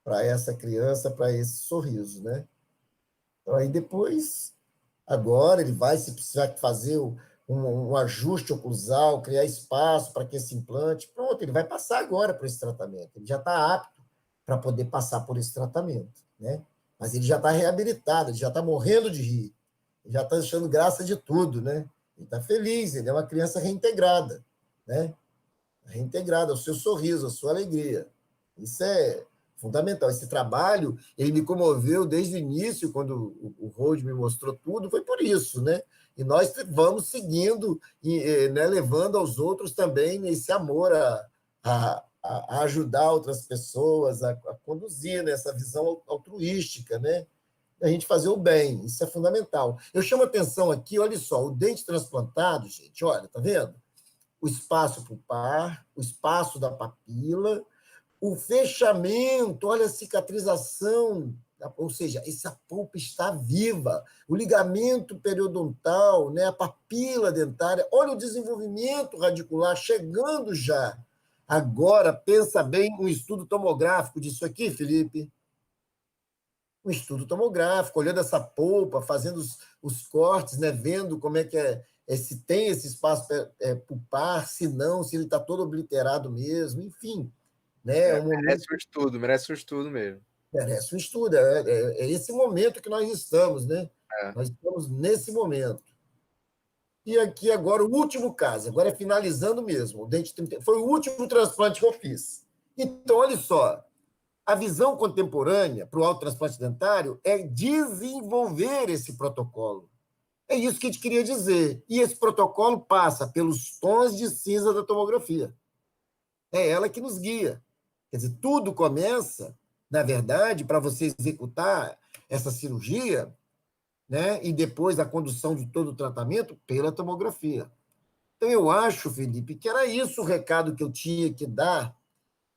D: para essa criança, para esse sorriso. Né? Então, aí depois, agora ele vai, se precisar fazer um ajuste oclusal, criar espaço para que esse implante, pronto, ele vai passar agora por esse tratamento. Ele já está apto para poder passar por esse tratamento. Né? Mas ele já está reabilitado, ele já está morrendo de rir, ele já está achando graça de tudo, né? Ele está feliz, ele é uma criança reintegrada, né? Reintegrada, o seu sorriso, a sua alegria. Isso é fundamental. Esse trabalho, ele me comoveu desde o início, quando o Rode me mostrou tudo, foi por isso, né? E nós vamos seguindo, né, levando aos outros também esse amor a ajudar outras pessoas, a conduzir nessa visão altruística, né? A gente fazer o bem, isso é fundamental. Eu chamo a atenção aqui, olha só, o dente transplantado, gente, olha, tá vendo? O espaço pulpar, o espaço da papila, o fechamento, olha a cicatrização, ou seja, essa polpa está viva, o ligamento periodontal, né, a papila dentária, olha o desenvolvimento radicular chegando já. Agora, pensa bem um estudo tomográfico disso aqui, Felipe. Um estudo tomográfico, olhando essa polpa, fazendo os cortes, né, vendo como é que é se tem esse espaço pulpar, se não, se ele está todo obliterado mesmo, enfim. Né?
C: Merece um estudo mesmo.
D: Merece um estudo, é esse momento que nós estamos, né? Nós estamos nesse momento. E aqui agora o último caso, agora é finalizando mesmo. O dente foi o último transplante que eu fiz. Então, olha só, a visão contemporânea para o autotransplante dentário é desenvolver esse protocolo. É isso que a gente queria dizer. E esse protocolo passa pelos tons de cinza da tomografia. É ela que nos guia. Quer dizer, tudo começa, na verdade, para você executar essa cirurgia, né, e depois a condução de todo o tratamento pela tomografia. Então, eu acho, Felipe, que era isso o recado que eu tinha que dar,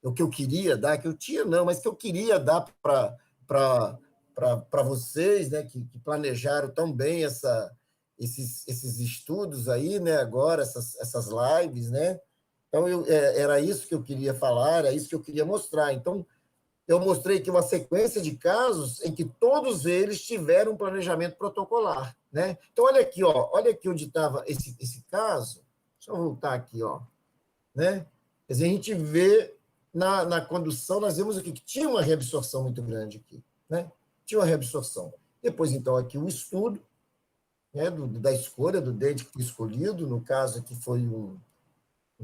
D: o que eu queria dar, que eu tinha não, mas que eu queria dar para vocês, né, que planejaram tão bem esses estudos aí, né, agora, essas lives, né? Então, era isso que eu queria falar, era isso que eu queria mostrar. Então, eu mostrei aqui uma sequência de casos em que todos eles tiveram um planejamento protocolar, né? Então, olha aqui, ó, olha aqui onde estava esse caso. Deixa eu voltar aqui, ó, né? Quer dizer, a gente vê na condução, nós vemos aqui que tinha uma reabsorção muito grande aqui, né? Tinha uma reabsorção. Depois, então, aqui o estudo, né, da escolha do dente que foi escolhido, no caso aqui foi um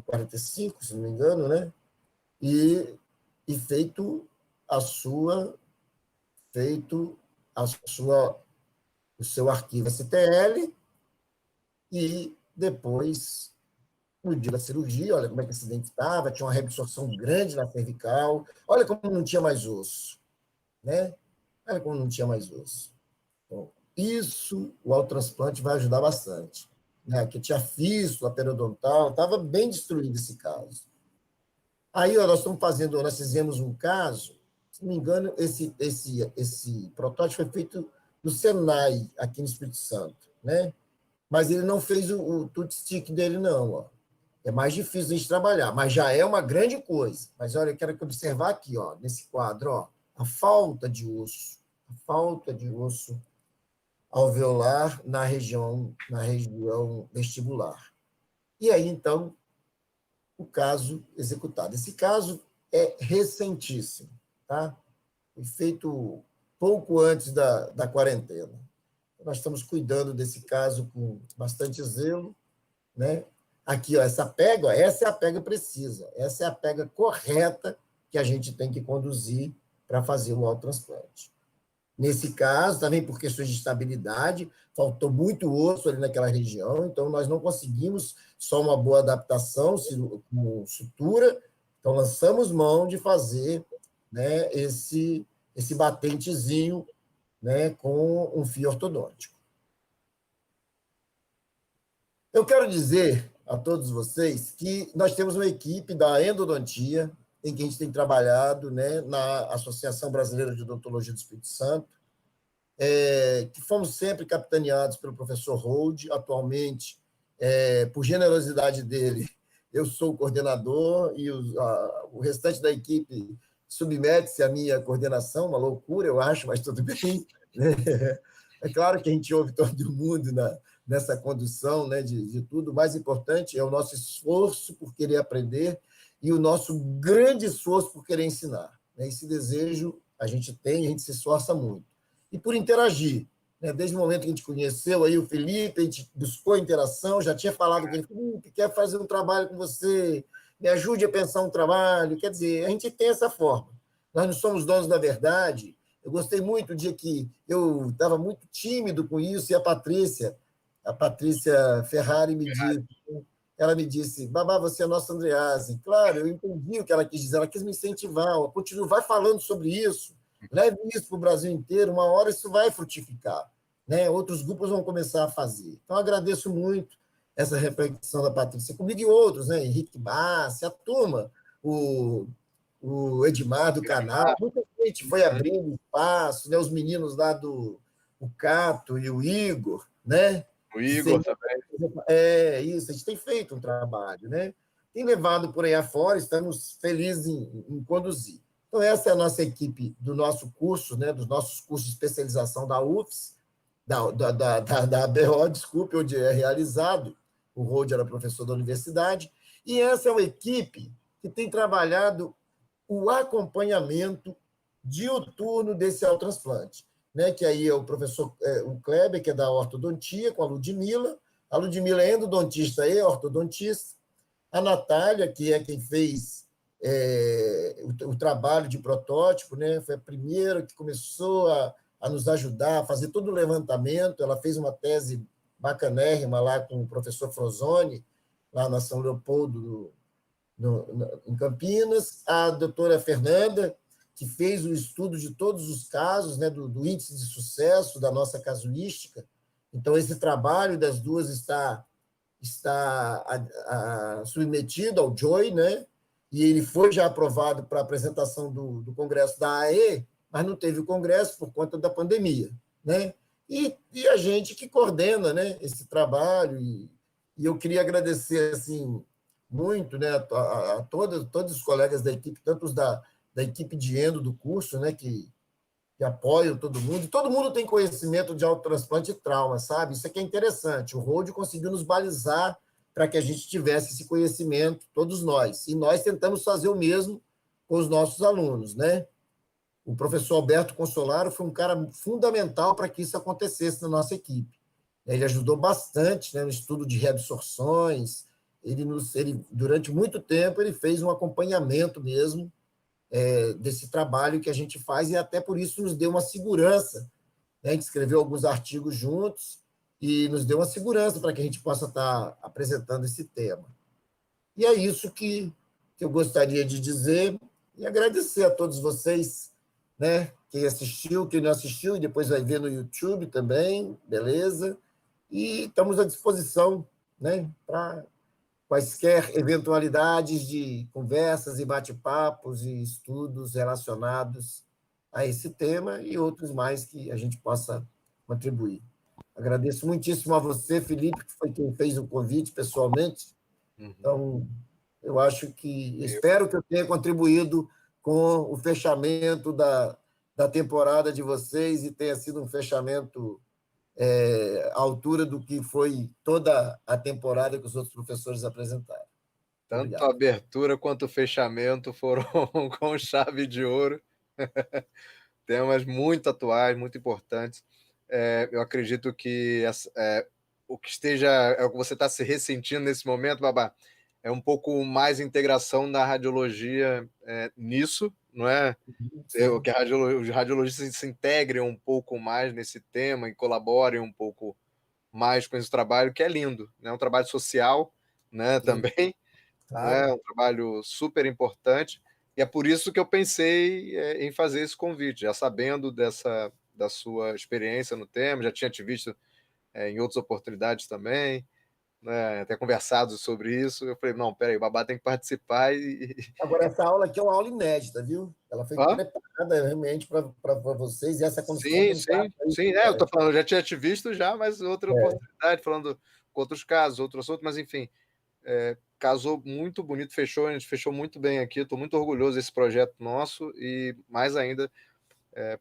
D: 45, se não me engano, né? E feito o seu arquivo STL, e depois, no dia da cirurgia, olha como é que esse dente estava, tinha uma reabsorção grande na cervical, olha como não tinha mais osso, né? Olha como não tinha mais osso. Então, isso, o autotransplante vai ajudar bastante. Né? Que tinha fístula periodontal, estava bem destruído esse caso. Aí, ó, nós fizemos um caso, se não me engano, esse protótipo foi feito no Senai, aqui no Espírito Santo, né? Mas ele não fez o tooth stick dele, não, ó. É mais difícil a gente trabalhar, mas já é uma grande coisa. Mas, olha, eu quero observar aqui, ó, nesse quadro, ó, a falta de osso alveolar na região vestibular. E aí, então, o caso executado. Esse caso é recentíssimo, tá? Foi feito pouco antes da quarentena. Nós estamos cuidando desse caso com bastante zelo, né? Aqui, ó, essa é a pega precisa, essa é a pega correta que a gente tem que conduzir para fazer o autotransplante. Nesse caso, também por questões de estabilidade, faltou muito osso ali naquela região, então nós não conseguimos só uma boa adaptação com sutura, então lançamos mão de fazer, né, esse batentezinho, né, com um fio ortodôntico. Eu quero dizer a todos vocês que nós temos uma equipe da endodontia, em que a gente tem trabalhado, né, na Associação Brasileira de Odontologia do Espírito Santo, que fomos sempre capitaneados pelo professor Hold. Atualmente, por generosidade dele, eu sou o coordenador e o restante da equipe submete-se à minha coordenação, uma loucura, eu acho, mas tudo bem. Né? É claro que a gente ouve todo mundo nessa condução, né, de tudo. O mais importante é o nosso esforço por querer aprender e o nosso grande esforço por querer ensinar. Né? Esse desejo a gente tem, a gente se esforça muito. E por interagir. Né? Desde o momento que a gente conheceu aí o Felipe, a gente buscou interação, já tinha falado com ele, Felipe, quer fazer um trabalho com você, me ajude a pensar um trabalho. Quer dizer, a gente tem essa forma. Nós não somos donos da verdade. Eu gostei muito do dia que eu estava muito tímido com isso, e a Patrícia Ferrari ela me disse, Babá, você é nossa Andrease. Claro, eu entendi o que ela quis dizer, ela quis me incentivar, vai falando sobre isso, leve isso para o Brasil inteiro, uma hora isso vai frutificar, né? Outros grupos vão começar a fazer. Então, agradeço muito essa reflexão da Patrícia, comigo e outros, né? Henrique Bassi, a turma, o Edmar do canal, muita gente foi abrindo espaço, né? Os meninos lá o Cato e o Igor, né?
C: O Igor também.
D: Isso, a gente tem feito um trabalho, né? Tem levado por aí afora, estamos felizes em conduzir. Então, essa é a nossa equipe do nosso curso, né? Dos nossos cursos de especialização da UFS, da ABO, desculpe, onde é realizado. o Rod era professor da universidade, e essa é uma equipe que tem trabalhado o acompanhamento diuturno desse autotransplante, né? Que aí é o professor o Kleber, que é da ortodontia, com a Ludmila é endodontista e ortodontista, a Natália, que é quem fez o trabalho de protótipo, né? Foi a primeira que começou a nos ajudar a fazer todo o levantamento. Ela fez uma tese bacanérrima lá com o professor Frozoni, lá na São Leopoldo, em Campinas. A doutora Fernanda, que fez o estudo de todos os casos, né, do índice de sucesso da nossa casuística. Então, esse trabalho das duas está submetido ao JOI, né? E ele foi já aprovado para apresentação do Congresso da AE, mas não teve o Congresso por conta da pandemia, né? E a gente que coordena, né, esse trabalho, e eu queria agradecer assim, muito, né, a todos os colegas da equipe, tanto os da equipe de endo do curso, né, que apoiam todo mundo, e todo mundo tem conhecimento de autotransplante e trauma, sabe? Isso aqui é interessante. O Rod conseguiu nos balizar para que a gente tivesse esse conhecimento, todos nós. E nós tentamos fazer o mesmo com os nossos alunos, né? O professor Alberto Consolaro foi um cara fundamental para que isso acontecesse na nossa equipe. Ele ajudou bastante, né, no estudo de reabsorções. Ele, durante muito tempo, ele fez um acompanhamento mesmo desse trabalho que a gente faz, e até por isso nos deu uma segurança, né? A gente escreveu alguns artigos juntos e nos deu uma segurança para que a gente possa estar apresentando esse tema. E é isso que eu gostaria de dizer, e agradecer a todos vocês, né? Quem assistiu, quem não assistiu, e depois vai ver no YouTube também, beleza? E estamos à disposição, né, para quaisquer eventualidades de conversas e bate-papos e estudos relacionados a esse tema e outros mais que a gente possa contribuir. Agradeço muitíssimo a você, Felipe, que foi quem fez o convite pessoalmente. Então, eu acho que, espero que eu tenha contribuído com o fechamento da temporada de vocês e tenha sido um fechamento à altura do que foi toda a temporada que os outros professores apresentaram.
C: Tanto
D: Obrigado.
C: a abertura quanto o fechamento foram com chave de ouro. Temas muito atuais, muito importantes. Eu acredito que o que é o que você está se ressentindo nesse momento, Babá, é um pouco mais integração da radiologia nisso, não é? Que os radiologistas se integrem um pouco mais nesse tema e colaborem um pouco mais com esse trabalho, que é lindo, né? Um trabalho social, né? Também,
D: Claro.
C: né? Um trabalho super importante, e é por isso que eu pensei em fazer esse convite, já sabendo da sua experiência no tema, já tinha te visto em outras oportunidades também, né? Até conversado sobre isso. Eu falei, não, peraí, o Babá tem que participar
D: Agora, essa aula aqui é uma aula inédita, viu? Ela foi preparada realmente para vocês, e essa condição
C: sim, eu tô falando, eu já tinha te visto já, mas outra oportunidade, falando com outros casos, outro assunto, mas enfim, casou muito bonito, a gente fechou muito bem aqui, estou muito orgulhoso desse projeto nosso, e mais ainda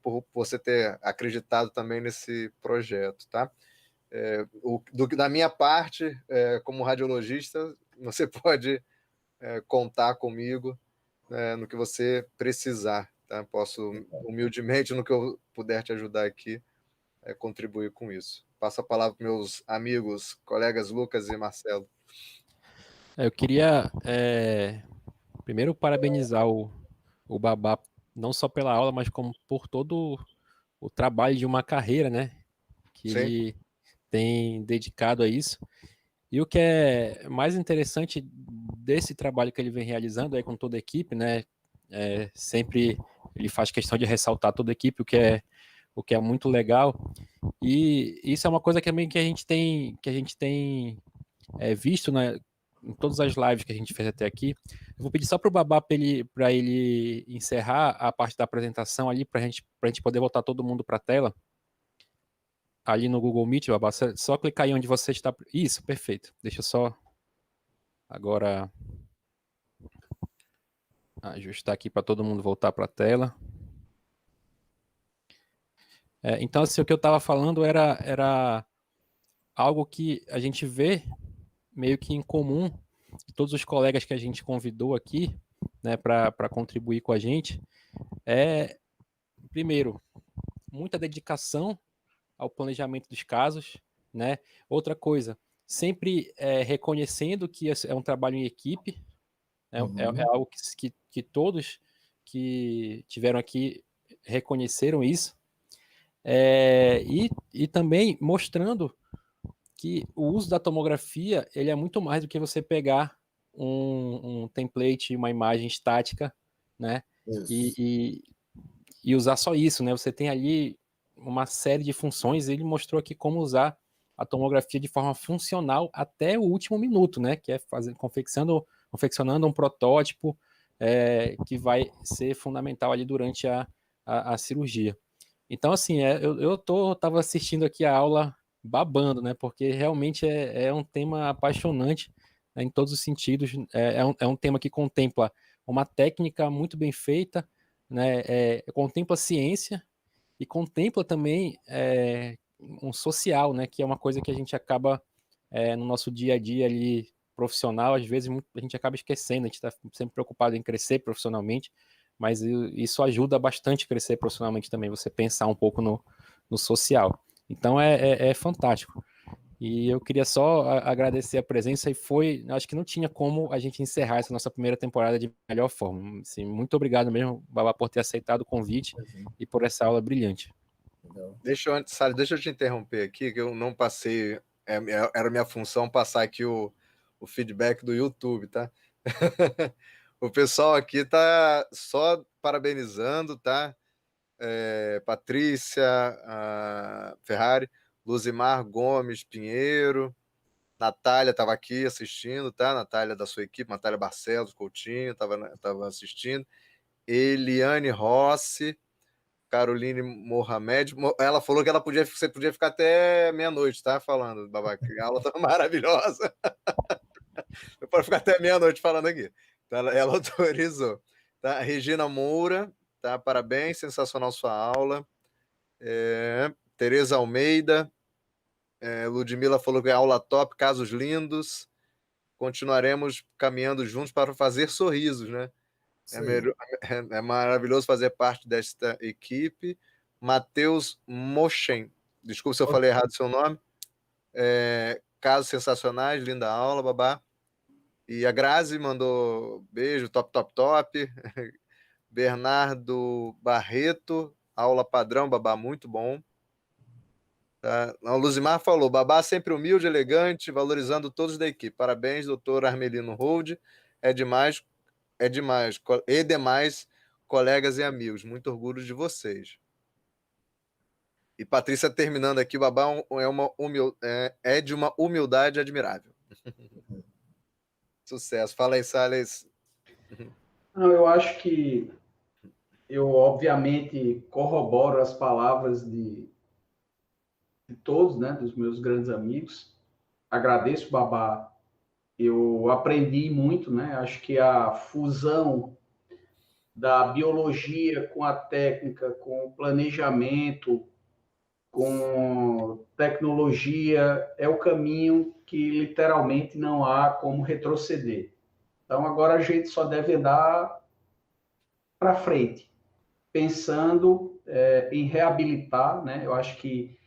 C: por você ter acreditado também nesse projeto, tá? Da minha parte, como radiologista, você pode contar comigo no que você precisar, tá? Posso, humildemente, no que eu puder te ajudar aqui, contribuir com isso. Passo a palavra para meus amigos, colegas Lucas e Marcelo.
A: Eu queria primeiro parabenizar o Babá, não só pela aula, mas como por todo o trabalho de uma carreira, né? Que
C: Sim.
A: ele tem dedicado a isso. E o que é mais interessante desse trabalho que ele vem realizando com toda a equipe, né? Sempre ele faz questão de ressaltar toda a equipe, o que é muito legal. E isso é uma coisa também que a gente tem visto, né, em todas as lives que a gente fez até aqui. Eu vou pedir só para o Babá para ele encerrar a parte da apresentação ali, para a gente poder voltar todo mundo para a tela. Ali no Google Meet, Babá, só clicar aí onde você está. Isso, perfeito. Deixa eu só agora ajustar aqui para todo mundo voltar para a tela. Então, assim, o que eu estava falando era algo que a gente vê meio que em comum de todos os colegas que a gente convidou aqui, né, para contribuir com a gente, é, primeiro, muita dedicação ao planejamento dos casos, né? Outra coisa, sempre reconhecendo que é um trabalho em equipe, é algo que todos que tiveram aqui reconheceram isso, e também mostrando que o uso da tomografia ele é muito mais do que você pegar um template, uma imagem estática, né? E usar só isso, né? Você tem ali uma série de funções. Ele mostrou aqui como usar a tomografia de forma funcional até o último minuto, né? Que é confeccionando um protótipo que vai ser fundamental ali durante a cirurgia. Então, assim, eu tava assistindo aqui a aula babando, né? Porque realmente é um tema apaixonante, né, em todos os sentidos. É um tema que contempla uma técnica muito bem feita, né? Contempla ciência e contempla também um social, né? Que é uma coisa que a gente acaba no nosso dia a dia ali profissional, às vezes a gente acaba esquecendo, a gente está sempre preocupado em crescer profissionalmente, mas isso ajuda bastante a crescer profissionalmente também, você pensar um pouco no social. Então é fantástico. E eu queria só agradecer a presença acho que não tinha como a gente encerrar essa nossa primeira temporada de melhor forma. Assim, muito obrigado mesmo, Babá, por ter aceitado o convite e por essa aula brilhante.
C: Deixa eu te interromper aqui, que eu não passei, era minha função passar aqui o feedback do YouTube, tá? O pessoal aqui tá só parabenizando, tá? Patrícia Ferrari, Luzimar Gomes Pinheiro, Natália estava aqui assistindo, tá? Natália da sua equipe, Natália Barcelos Coutinho estava assistindo, Eliane Rossi, Caroline Mohamed, ela falou que você podia ficar até meia-noite, tá? Falando, babaca, a aula tá maravilhosa. Você pode ficar até meia-noite falando aqui. Então, ela autorizou. Tá? Regina Moura, tá? Parabéns, sensacional sua aula. Tereza Almeida, Ludmila falou que é aula top, casos lindos. Continuaremos caminhando juntos para fazer sorrisos, né? É maravilhoso fazer parte desta equipe. Matheus Mochen, desculpa se eu falei errado o seu nome. Casos sensacionais, linda aula, babá. E a Grazi mandou beijo, top, top, top. Bernardo Barreto, aula padrão, babá, muito bom. Tá? O Luzimar falou, babá sempre humilde, elegante, valorizando todos da equipe. Parabéns, doutor Armelino Hold. É demais, e demais colegas e amigos. Muito orgulho de vocês. E Patrícia terminando aqui, o babá é de uma humildade admirável. Sucesso. Fala aí, Salles.
B: Não, eu acho que eu, obviamente, corroboro as palavras de todos, né, dos meus grandes amigos. Agradeço, Babá. Eu aprendi muito, né? Acho que a fusão da biologia com a técnica, com o planejamento, com tecnologia, é o caminho que literalmente não há como retroceder. Então, agora a gente só deve andar para frente, pensando em reabilitar, né? Eu acho que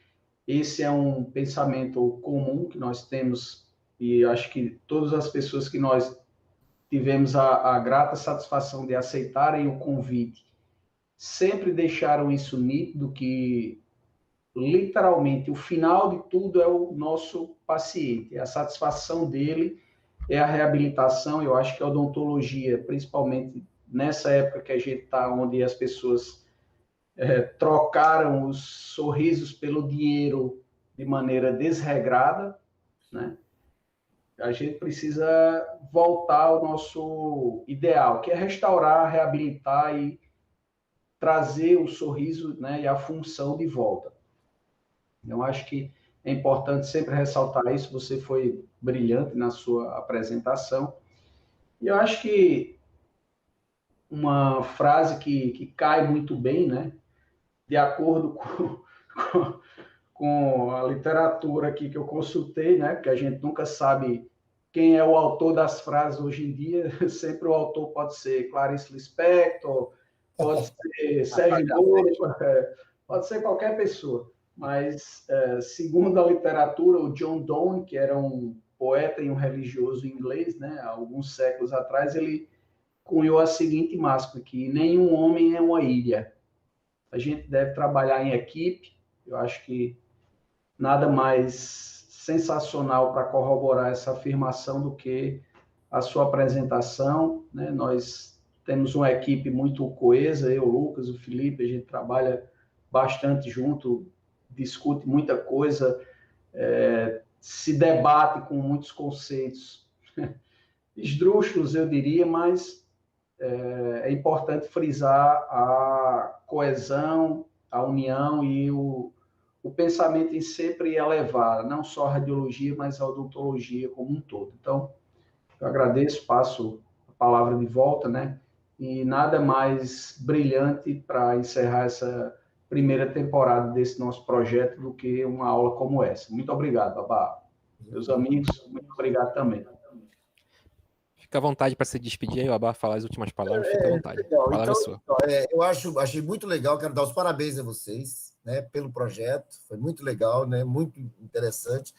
B: esse é um pensamento comum que nós temos e acho que todas as pessoas que nós tivemos a grata satisfação de aceitarem o convite sempre deixaram isso nítido que literalmente o final de tudo é o nosso paciente, a satisfação dele é a reabilitação. Eu acho que a odontologia, principalmente nessa época que a gente está, onde as pessoas trocaram os sorrisos pelo dinheiro de maneira desregrada, né? A gente precisa voltar ao nosso ideal, que é restaurar, reabilitar e trazer o sorriso, né, e a função de volta. Eu acho que é importante sempre ressaltar isso. Você foi brilhante na sua apresentação. E eu acho que uma frase que cai muito bem, né, de acordo com a literatura aqui que eu consultei, né, porque a gente nunca sabe quem é o autor das frases hoje em dia, sempre o autor pode ser Clarice Lispector, pode ser Sérgio Moro, pode ser qualquer pessoa. Mas, segundo a literatura, o John Donne, que era um poeta e um religioso inglês, né, há alguns séculos atrás, ele cunhou a seguinte máxima, que nenhum homem é uma ilha. A gente deve trabalhar em equipe. Eu acho que nada mais sensacional para corroborar essa afirmação do que a sua apresentação, né? Nós temos uma equipe muito coesa, eu, o Lucas, o Felipe, a gente trabalha bastante junto, discute muita coisa, se debate com muitos conceitos esdrúxulos, eu diria, mas é importante frisar a coesão, a união e o pensamento em sempre elevar, não só a radiologia, mas a odontologia como um todo. Então, eu agradeço, passo a palavra de volta, né? E nada mais brilhante para encerrar essa primeira temporada desse nosso projeto do que uma aula como essa. Muito obrigado, Babá. Meus amigos, muito obrigado também.
A: Fica à vontade para se despedir aí, o Babá, falar as últimas palavras, fica à vontade.
D: Legal.
A: A palavra
D: Então,
A: é sua.
D: eu achei muito legal, quero dar os parabéns a vocês, né, pelo projeto, foi muito legal, né, muito interessante.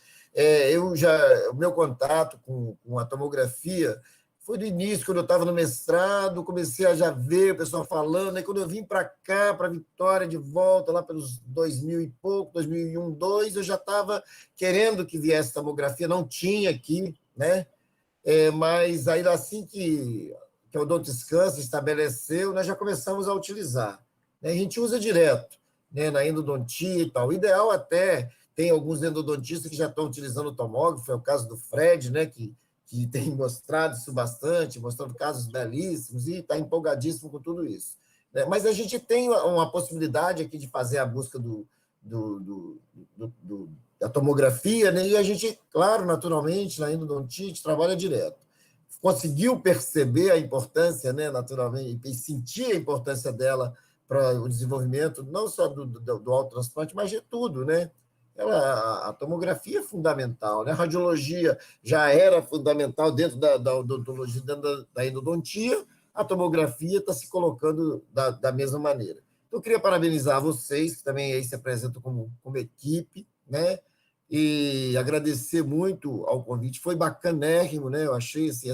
D: O meu contato com a tomografia foi no início, quando eu estava no mestrado, comecei a já ver o pessoal falando, aí quando eu vim para cá, para Vitória, de volta, lá pelos 2000 e pouco, 2001, 2002, eu já estava querendo que viesse tomografia, não tinha aqui, né? Mas aí, assim que o Odontiscan se estabeleceu, nós já começamos a utilizar, né? A gente usa direto, né, na endodontia e tal. O ideal até, tem alguns endodontistas que já estão utilizando o tomógrafo, é o caso do Fred, né, que tem mostrado isso bastante, mostrando casos belíssimos e está empolgadíssimo com tudo isso, né? Mas a gente tem uma possibilidade aqui de fazer a busca da tomografia, né? E a gente, claro, naturalmente, na endodontia, a gente trabalha direto. Conseguiu perceber a importância, né, naturalmente, e sentir a importância dela para o desenvolvimento, não só do autotransplante, mas de tudo, né? A tomografia é fundamental, né? A radiologia já era fundamental dentro da odontologia, dentro da endodontia, a tomografia está se colocando da mesma maneira. Então, eu queria parabenizar vocês, que também aí se apresentam como equipe, né? E agradecer muito ao convite, foi bacanérrimo, né? Eu achei assim,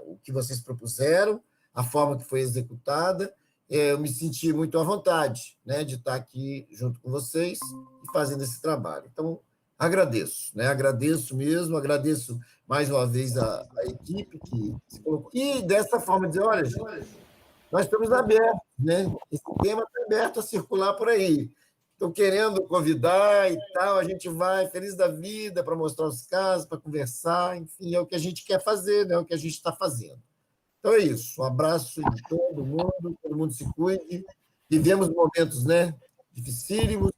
D: o que vocês propuseram, a forma que foi executada, eu me senti muito à vontade, né, de estar aqui junto com vocês e fazendo esse trabalho. Então, agradeço, né? Agradeço mesmo, agradeço mais uma vez a equipe que se colocou. E dessa forma, dizer, olha, gente, nós estamos abertos, né? Esse tema está aberto a circular por aí. Estou querendo convidar e tal, a gente vai feliz da vida para mostrar os casos, para conversar, enfim, é o que a gente quer fazer, né? É o que a gente está fazendo. Então é isso, um abraço de todo mundo se cuide. Vivemos momentos, né, dificílimos,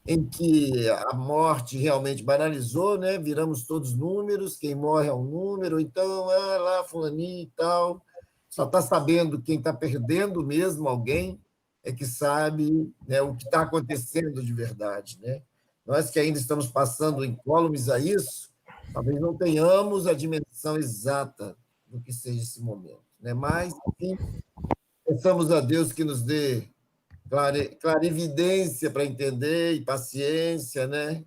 D: em que a morte realmente banalizou, né? Viramos todos números, quem morre é um número, então, lá, fulaninho e tal, só está sabendo quem está perdendo mesmo alguém, é que sabe, né, o que está acontecendo de verdade, né? Nós que ainda estamos passando incólumes a isso, talvez não tenhamos a dimensão exata do que seja esse momento, né? Mas, enfim, peçamos a Deus que nos dê clarividência para entender e paciência, né?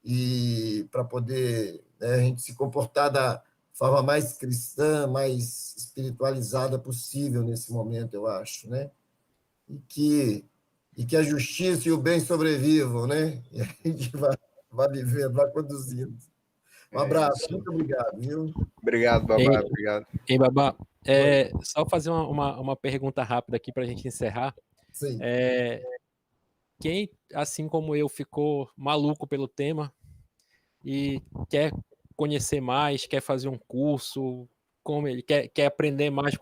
D: E para poder, né, a gente se comportar da forma mais cristã, mais espiritualizada possível nesse momento, eu acho, né? E que a justiça e o bem sobrevivam, né? E a gente vai vivendo, vai conduzindo. Um abraço, muito obrigado, viu?
C: Obrigado, Babá, obrigado.
A: Ei, Babá, só fazer uma pergunta rápida aqui para a gente encerrar.
D: Sim.
A: Quem, assim como eu, ficou maluco pelo tema e quer conhecer mais, quer fazer um curso, como ele quer aprender mais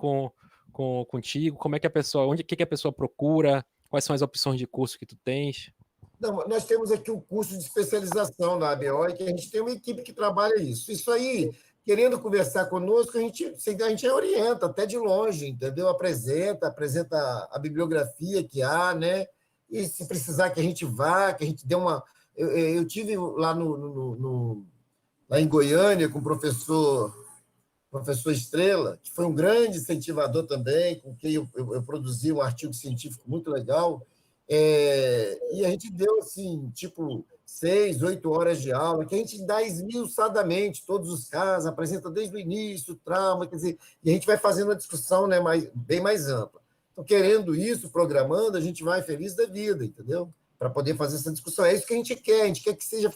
A: contigo, como é que a pessoa, que a pessoa procura, quais são as opções de curso que tu tens?
D: Não, nós temos aqui um curso de especialização na ABO e que a gente tem uma equipe que trabalha isso. Isso aí, querendo conversar conosco, a gente orienta até de longe, entendeu? Apresenta a bibliografia que há, né? E se precisar que a gente vá, que a gente dê uma... Eu tive lá lá em Goiânia com o professor professor Estrela, que foi um grande incentivador também, com quem eu produzi um artigo científico muito legal, e a gente deu, assim, tipo, 6, 8 horas de aula, que a gente dá esmiuçadamente todos os casos, apresenta desde o início, o trauma, quer dizer, e a gente vai fazendo uma discussão, né, bem mais ampla. Então, querendo isso, programando, a gente vai feliz da vida, entendeu? Para poder fazer essa discussão. É isso que a gente quer que seja,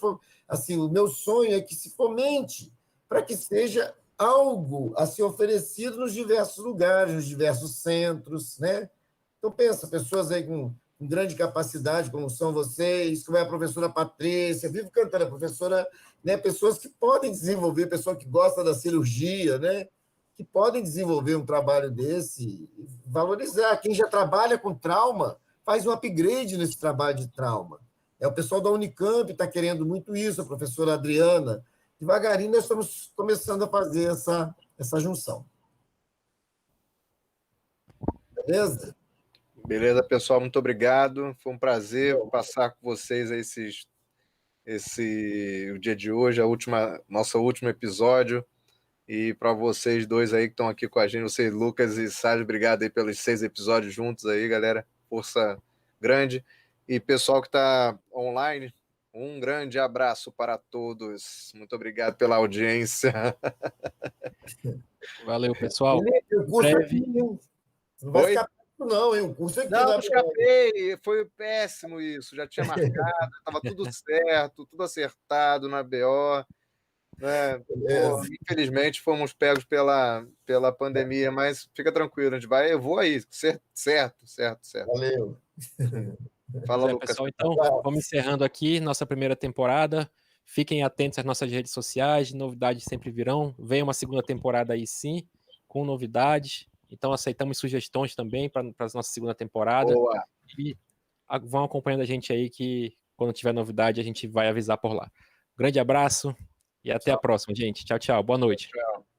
D: assim, o meu sonho é que se fomente, para que seja algo a ser oferecido nos diversos lugares, nos diversos centros, né? Então, pensa, pessoas aí com grande capacidade, como são vocês, como é a professora Patrícia, vivo cantando, a professora, né? Pessoas que podem desenvolver, pessoa que gosta da cirurgia, né? Que podem desenvolver um trabalho desse, valorizar. Quem já trabalha com trauma, faz um upgrade nesse trabalho de trauma. O pessoal da Unicamp está querendo muito isso, a professora Adriana. Devagarinho nós estamos começando a fazer essa junção. Beleza?
C: Beleza, pessoal, muito obrigado. Foi um prazer passar com vocês o dia de hoje, nosso último episódio. E para vocês dois aí que estão aqui com a gente, vocês, Lucas e Sérgio, obrigado aí pelos 6 episódios juntos aí, galera. Força grande. E pessoal que está online, um grande abraço para todos. Muito obrigado pela audiência.
A: Valeu, pessoal.
D: O curso aqui, não vai ficar perto, não, hein? O curso aqui.
C: Não, escapei. Foi péssimo isso. Já tinha marcado, estava tudo certo, tudo acertado na BO. Infelizmente fomos pegos pela pandemia, mas fica tranquilo, a gente vai, eu vou aí, certo.
D: Valeu.
C: Fala, Lucas.
A: Pessoal, então, vamos encerrando aqui nossa primeira temporada. Fiquem atentos às nossas redes sociais, novidades sempre virão. Vem uma segunda temporada aí sim, com novidades. Então, aceitamos sugestões também para a nossa segunda temporada.
C: Boa.
A: E vão acompanhando a gente aí, que quando tiver novidade a gente vai avisar por lá. Grande abraço e até a próxima, gente. Tchau, tchau. Boa noite.
C: Tchau.